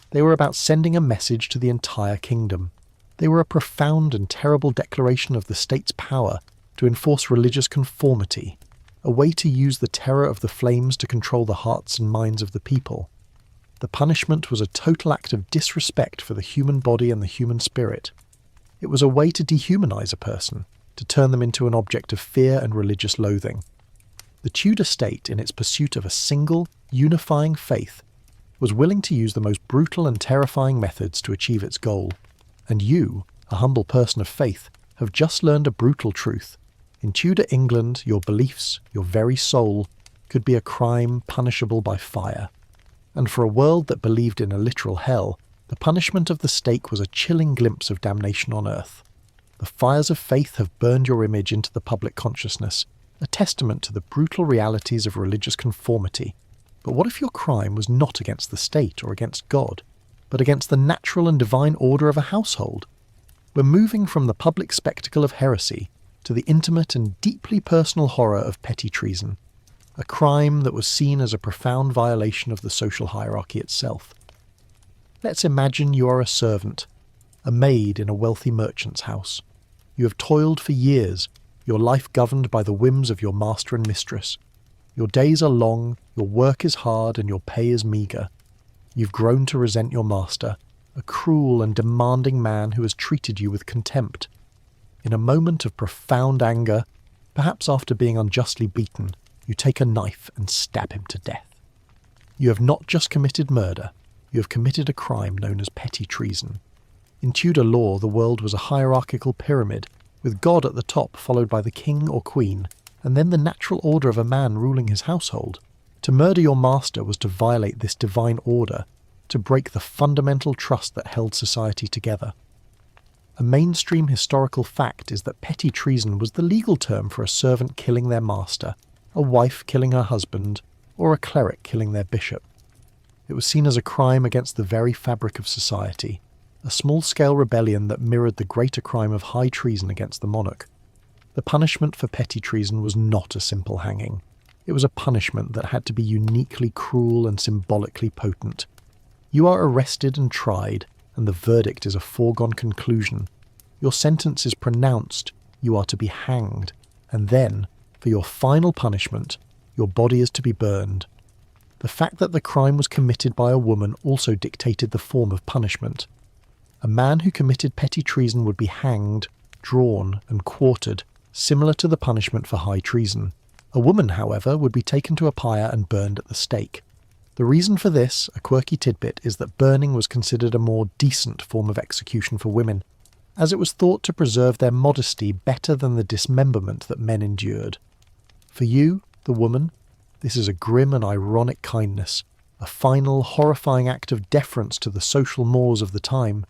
They were about sending a message to the entire kingdom. They were a profound and terrible declaration of the state's power to enforce religious conformity, a way to use the terror of the flames to control the hearts and minds of the people. The punishment was a total act of disrespect for the human body and the human spirit. It was a way to dehumanize a person, to turn them into an object of fear and religious loathing. The Tudor state, in its pursuit of a single, unifying faith, was willing to use the most brutal and terrifying methods to achieve its goal. And you, a humble person of faith, have just learned a brutal truth. In Tudor England, your beliefs, your very soul, could be a crime punishable by fire. And for a world that believed in a literal hell, The punishment of the stake was a chilling glimpse of damnation on earth. The fires of faith have burned your image into the public consciousness, a testament to the brutal realities of religious conformity. But what if your crime was not against the state or against God, but against the natural and divine order of a household? We're moving from the public spectacle of heresy to the intimate and deeply personal horror of petty treason, a crime that was seen as a profound violation of the social hierarchy itself. Let's imagine you are a servant, a maid in a wealthy merchant's house. You have toiled for years, your life governed by the whims of your master and mistress. Your days are long, your work is hard, and your pay is meagre. You've grown to resent your master, a cruel and demanding man who has treated you with contempt. In a moment of profound anger, perhaps after being unjustly beaten, you take a knife and stab him to death. You have not just committed murder, you have committed a crime known as petty treason. In Tudor law, the world was a hierarchical pyramid, with God at the top followed by the king or queen, and then the natural order of a man ruling his household. To murder your master was to violate this divine order, to break the fundamental trust that held society together. A mainstream historical fact is that petty treason was the legal term for a servant killing their master, a wife killing her husband, or a cleric killing their bishop. It was seen as a crime against the very fabric of society, a small-scale rebellion that mirrored the greater crime of high treason against the monarch. The punishment for petty treason was not a simple hanging. It was a punishment that had to be uniquely cruel and symbolically potent. You are arrested and tried, and the verdict is a foregone conclusion. Your sentence is pronounced, you are to be hanged, and then, for your final punishment, your body is to be burned. The fact that the crime was committed by a woman also dictated the form of punishment. A man who committed petty treason would be hanged, drawn, and quartered, similar to the punishment for high treason. A woman, however, would be taken to a pyre and burned at the stake. The reason for this, a quirky tidbit, is that burning was considered a more decent form of execution for women, as it was thought to preserve their modesty better than the dismemberment that men endured. For you, the woman, this is a grim and ironic kindness, a final, horrifying act of deference to the social mores of the time.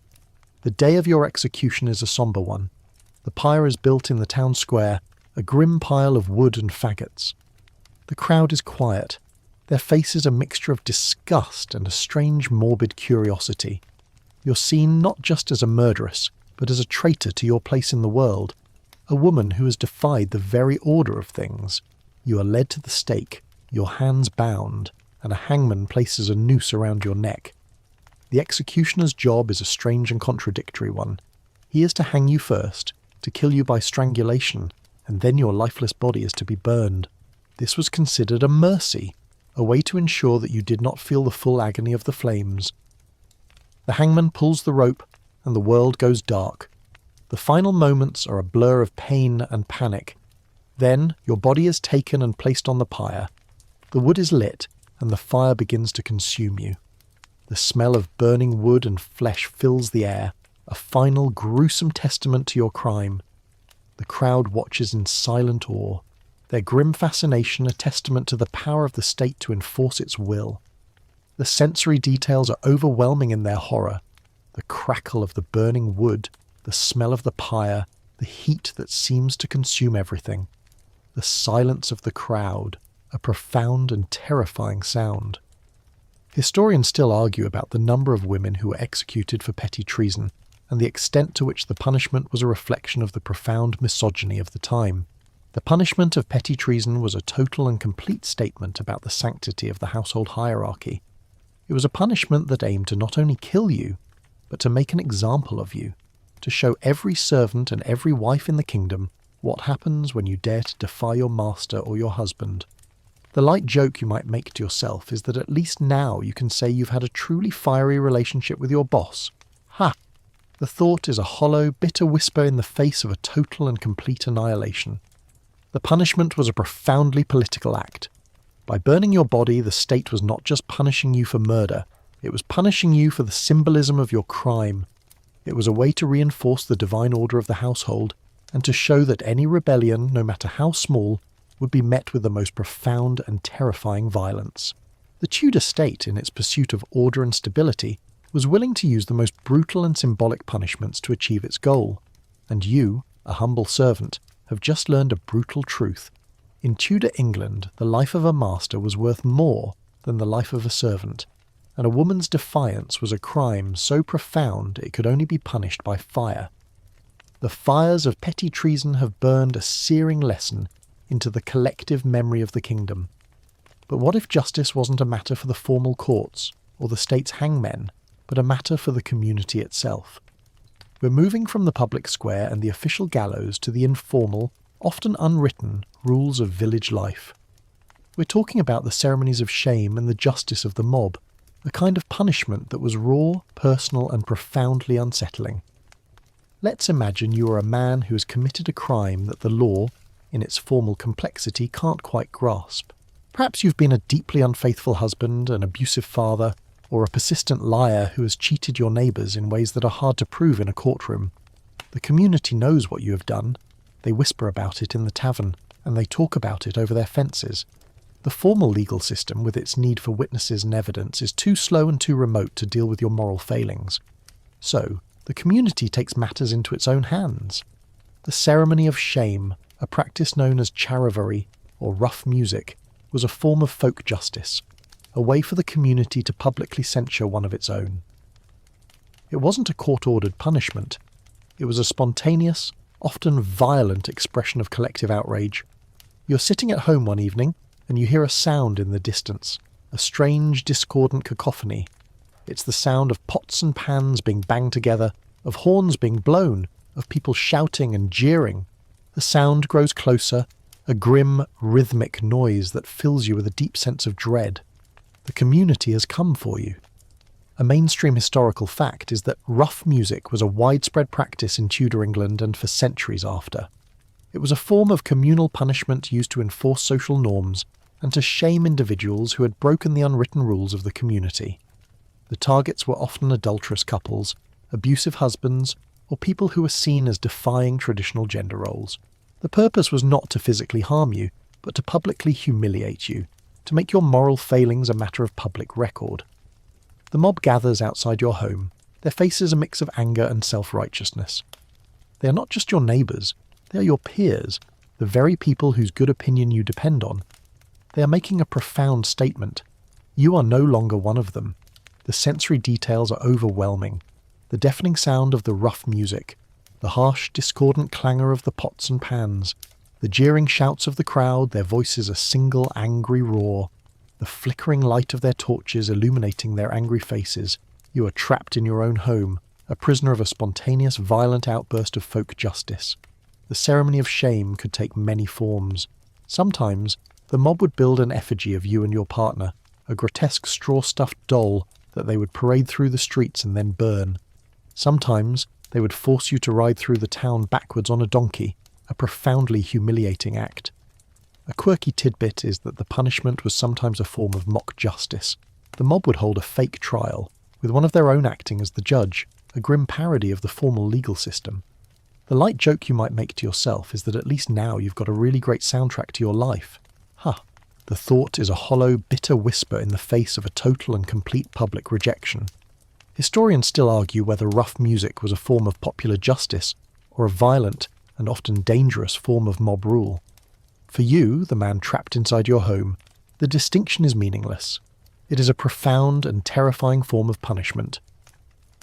The day of your execution is a sombre one. The pyre is built in the town square, a grim pile of wood and faggots. The crowd is quiet, their faces a mixture of disgust and a strange morbid curiosity. You're seen not just as a murderess, but as a traitor to your place in the world, a woman who has defied the very order of things. You are led to the stake, your hands bound, and a hangman places a noose around your neck. The executioner's job is a strange and contradictory one. He is to hang you first, to kill you by strangulation, and then your lifeless body is to be burned. This was considered a mercy, a way to ensure that you did not feel the full agony of the flames. The hangman pulls the rope, and the world goes dark. The final moments are a blur of pain and panic. Then your body is taken and placed on the pyre. The wood is lit, and the fire begins to consume you. The smell of burning wood and flesh fills the air, a final gruesome testament to your crime. The crowd watches in silent awe, their grim fascination a testament to the power of the state to enforce its will. The sensory details are overwhelming in their horror. The crackle of the burning wood, the smell of the pyre, the heat that seems to consume everything. The silence of the crowd, a profound and terrifying sound. Historians still argue about the number of women who were executed for petty treason, and the extent to which the punishment was a reflection of the profound misogyny of the time. The punishment of petty treason was a total and complete statement about the sanctity of the household hierarchy. It was a punishment that aimed to not only kill you, but to make an example of you, to show every servant and every wife in the kingdom what happens when you dare to defy your master or your husband. The light joke you might make to yourself is that at least now you can say you've had a truly fiery relationship with your boss. Ha! The thought is a hollow, bitter whisper in the face of a total and complete annihilation. The punishment was a profoundly political act. By burning your body, the state was not just punishing you for murder, it was punishing you for the symbolism of your crime. It was a way to reinforce the divine order of the household, and to show that any rebellion, no matter how small, would be met with the most profound and terrifying violence. The Tudor state, in its pursuit of order and stability, was willing to use the most brutal and symbolic punishments to achieve its goal. And you, a humble servant, have just learned a brutal truth. In Tudor England, the life of a master was worth more than the life of a servant, and a woman's defiance was a crime so profound it could only be punished by fire. The fires of petty treason have burned a searing lesson into the collective memory of the kingdom. But what if justice wasn't a matter for the formal courts or the state's hangmen, but a matter for the community itself? We're moving from the public square and the official gallows to the informal, often unwritten, rules of village life. We're talking about the ceremonies of shame and the justice of the mob, a kind of punishment that was raw, personal, and profoundly unsettling. Let's imagine you are a man who has committed a crime that the law, in its formal complexity, can't quite grasp. Perhaps you've been a deeply unfaithful husband, an abusive father, or a persistent liar who has cheated your neighbours in ways that are hard to prove in a courtroom. The community knows what you have done. They whisper about it in the tavern, and they talk about it over their fences. The formal legal system, with its need for witnesses and evidence, is too slow and too remote to deal with your moral failings. So, the community takes matters into its own hands. The ceremony of shame, a practice known as charivari, or rough music, was a form of folk justice, a way for the community to publicly censure one of its own. It wasn't a court-ordered punishment. It was a spontaneous, often violent expression of collective outrage. You're sitting at home one evening, and you hear a sound in the distance, a strange, discordant cacophony. It's the sound of pots and pans being banged together, of horns being blown, of people shouting and jeering. The sound grows closer, a grim, rhythmic noise that fills you with a deep sense of dread. The community has come for you. A mainstream historical fact is that rough music was a widespread practice in Tudor England and for centuries after. It was a form of communal punishment used to enforce social norms and to shame individuals who had broken the unwritten rules of the community. The targets were often adulterous couples, abusive husbands, or people who were seen as defying traditional gender roles. The purpose was not to physically harm you, but to publicly humiliate you, to make your moral failings a matter of public record. The mob gathers outside your home, their faces a mix of anger and self-righteousness. They are not just your neighbours, they are your peers, the very people whose good opinion you depend on. They are making a profound statement. You are no longer one of them. The sensory details are overwhelming. The deafening sound of the rough music, the harsh, discordant clangour of the pots and pans, the jeering shouts of the crowd, their voices a single angry roar, the flickering light of their torches illuminating their angry faces. You are trapped in your own home, a prisoner of a spontaneous, violent outburst of folk justice. The ceremony of shame could take many forms. Sometimes, the mob would build an effigy of you and your partner, a grotesque straw-stuffed doll that they would parade through the streets and then burn. Sometimes, they would force you to ride through the town backwards on a donkey, a profoundly humiliating act. A quirky tidbit is that the punishment was sometimes a form of mock justice. The mob would hold a fake trial, with one of their own acting as the judge, a grim parody of the formal legal system. The light joke you might make to yourself is that at least now you've got a really great soundtrack to your life. The thought is a hollow, bitter whisper in the face of a total and complete public rejection. Historians still argue whether rough music was a form of popular justice or a violent and often dangerous form of mob rule. For you, the man trapped inside your home, the distinction is meaningless. It is a profound and terrifying form of punishment.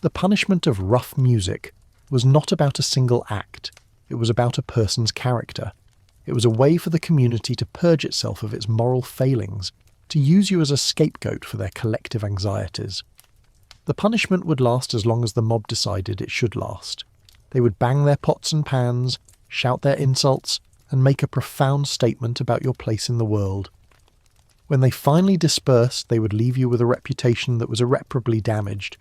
The punishment of rough music was not about a single act, it was about a person's character. It was a way for the community to purge itself of its moral failings, to use you as a scapegoat for their collective anxieties. The punishment would last as long as the mob decided it should last. They would bang their pots and pans, shout their insults, and make a profound statement about your place in the world. When they finally dispersed, they would leave you with a reputation that was irreparably damaged.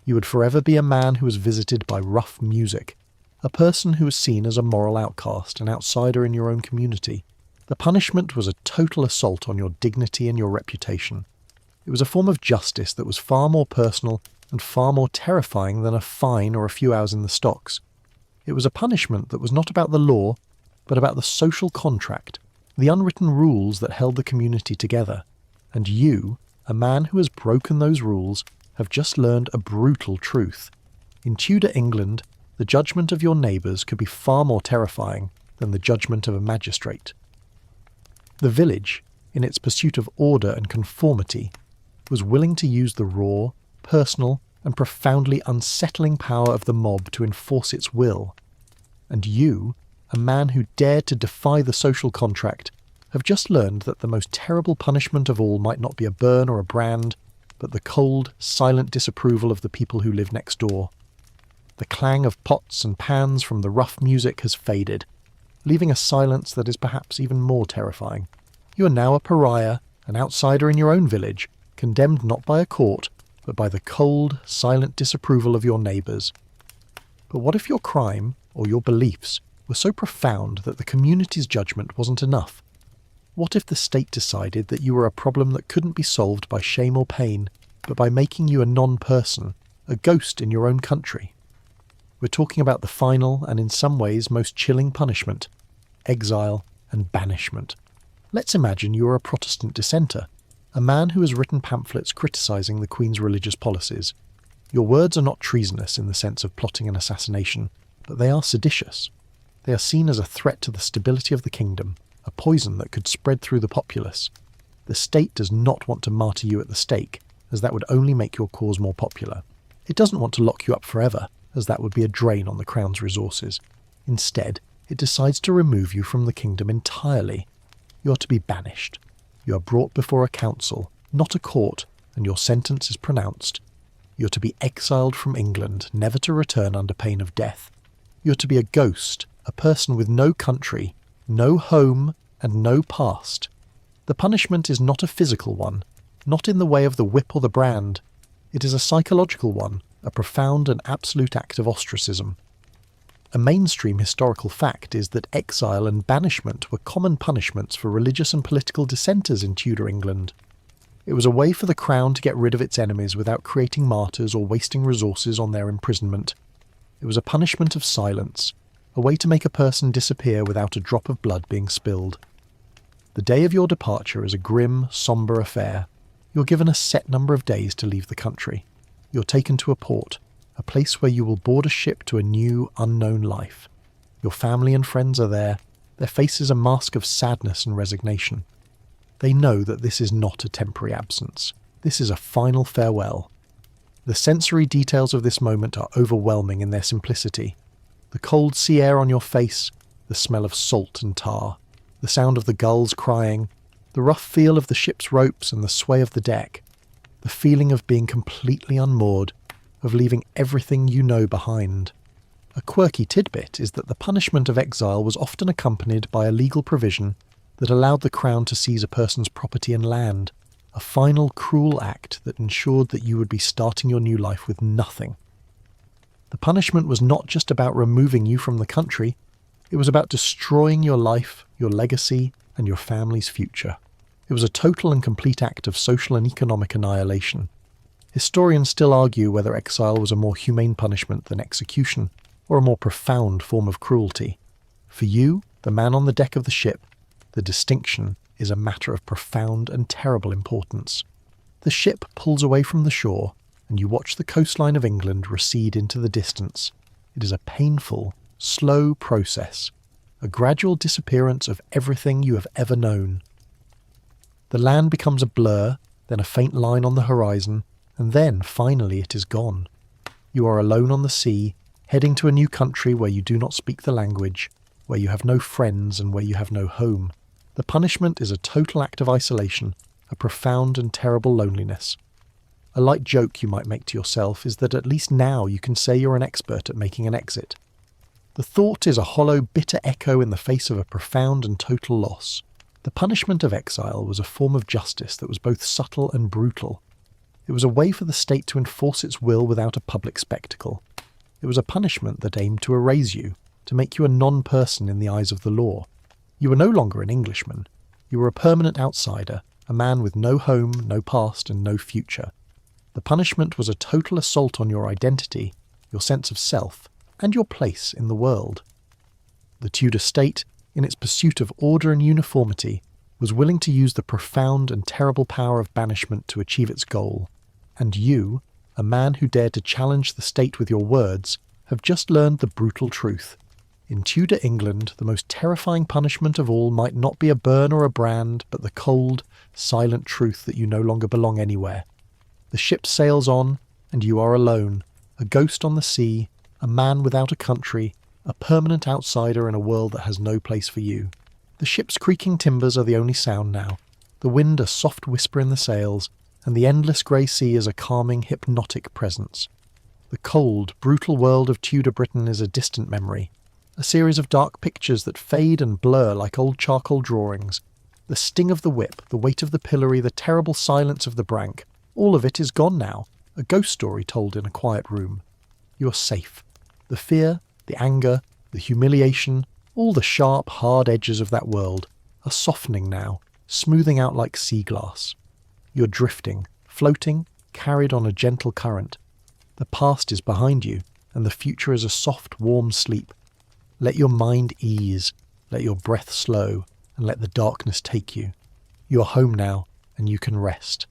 You would forever be a man who was visited by rough music, a person who was seen as a moral outcast, an outsider in your own community. The punishment was a total assault on your dignity and your reputation. It was a form of justice that was far more personal and far more terrifying than a fine or a few hours in the stocks. It was a punishment that was not about the law, but about the social contract, the unwritten rules that held the community together. And you, a man who has broken those rules, have just learned a brutal truth. In Tudor England, the judgment of your neighbours could be far more terrifying than the judgment of a magistrate. The village, in its pursuit of order and conformity, was willing to use the raw, personal, and profoundly unsettling power of the mob to enforce its will. And you, a man who dared to defy the social contract, have just learned that the most terrible punishment of all might not be a burn or a brand, but the cold, silent disapproval of the people who live next door. The clang of pots and pans from the rough music has faded, leaving a silence that is perhaps even more terrifying. You are now a pariah, an outsider in your own village, condemned not by a court, but by the cold, silent disapproval of your neighbours. But what if your crime, or your beliefs, were so profound that the community's judgment wasn't enough? What if the state decided that you were a problem that couldn't be solved by shame or pain, but by making you a non-person, a ghost in your own country? We're talking about the final and in some ways most chilling punishment, exile and banishment. Let's imagine you are a Protestant dissenter, a man who has written pamphlets criticising the Queen's religious policies. Your words are not treasonous in the sense of plotting an assassination, but they are seditious. They are seen as a threat to the stability of the kingdom, a poison that could spread through the populace. The state does not want to martyr you at the stake, as that would only make your cause more popular. It doesn't want to lock you up forever, as that would be a drain on the crown's resources. Instead, it decides to remove you from the kingdom entirely. You are to be banished. You are brought before a council, not a court, and your sentence is pronounced. You are to be exiled from England, never to return under pain of death. You are to be a ghost, a person with no country, no home, and no past. The punishment is not a physical one, not in the way of the whip or the brand. It is a psychological one, a profound and absolute act of ostracism. A mainstream historical fact is that exile and banishment were common punishments for religious and political dissenters in Tudor England. It was a way for the crown to get rid of its enemies without creating martyrs or wasting resources on their imprisonment. It was a punishment of silence, a way to make a person disappear without a drop of blood being spilled. The day of your departure is a grim, sombre affair. You're given a set number of days to leave the country. You're taken to a port, a place where you will board a ship to a new, unknown life. Your family and friends are there, their faces a mask of sadness and resignation. They know that this is not a temporary absence. This is a final farewell. The sensory details of this moment are overwhelming in their simplicity. The cold sea air on your face, the smell of salt and tar, the sound of the gulls crying, the rough feel of the ship's ropes and the sway of the deck, the feeling of being completely unmoored, of leaving everything you know behind. A quirky tidbit is that the punishment of exile was often accompanied by a legal provision that allowed the crown to seize a person's property and land, a final cruel act that ensured that you would be starting your new life with nothing. The punishment was not just about removing you from the country, it was about destroying your life, your legacy, and your family's future. It was a total and complete act of social and economic annihilation. Historians still argue whether exile was a more humane punishment than execution, or a more profound form of cruelty. For you, the man on the deck of the ship, the distinction is a matter of profound and terrible importance. The ship pulls away from the shore, and you watch the coastline of England recede into the distance. It is a painful, slow process, a gradual disappearance of everything you have ever known. The land becomes a blur, then a faint line on the horizon, and then, finally, it is gone. You are alone on the sea, heading to a new country where you do not speak the language, where you have no friends and where you have no home. The punishment is a total act of isolation, a profound and terrible loneliness. A light joke you might make to yourself is that at least now you can say you're an expert at making an exit. The thought is a hollow, bitter echo in the face of a profound and total loss. The punishment of exile was a form of justice that was both subtle and brutal. It was a way for the state to enforce its will without a public spectacle. It was a punishment that aimed to erase you, to make you a non-person in the eyes of the law. You were no longer an Englishman. You were a permanent outsider, a man with no home, no past, and no future. The punishment was a total assault on your identity, your sense of self, and your place in the world. The Tudor state, in its pursuit of order and uniformity, was willing to use the profound and terrible power of banishment to achieve its goal. And you, a man who dared to challenge the state with your words, have just learned the brutal truth. In Tudor England, the most terrifying punishment of all might not be a burn or a brand, but the cold, silent truth that you no longer belong anywhere. The ship sails on, and you are alone, a ghost on the sea, a man without a country, a permanent outsider in a world that has no place for you. The ship's creaking timbers are the only sound now, the wind a soft whisper in the sails, and the endless grey sea is a calming, hypnotic presence. The cold, brutal world of Tudor Britain is a distant memory, a series of dark pictures that fade and blur like old charcoal drawings. The sting of the whip, the weight of the pillory, the terrible silence of the brank, all of it is gone now, a ghost story told in a quiet room. You are safe. The fear, the anger, the humiliation, all the sharp, hard edges of that world are softening now, smoothing out like sea glass. You're drifting, floating, carried on a gentle current. The past is behind you, and the future is a soft, warm sleep. Let your mind ease, let your breath slow, and let the darkness take you. You are home now, and you can rest.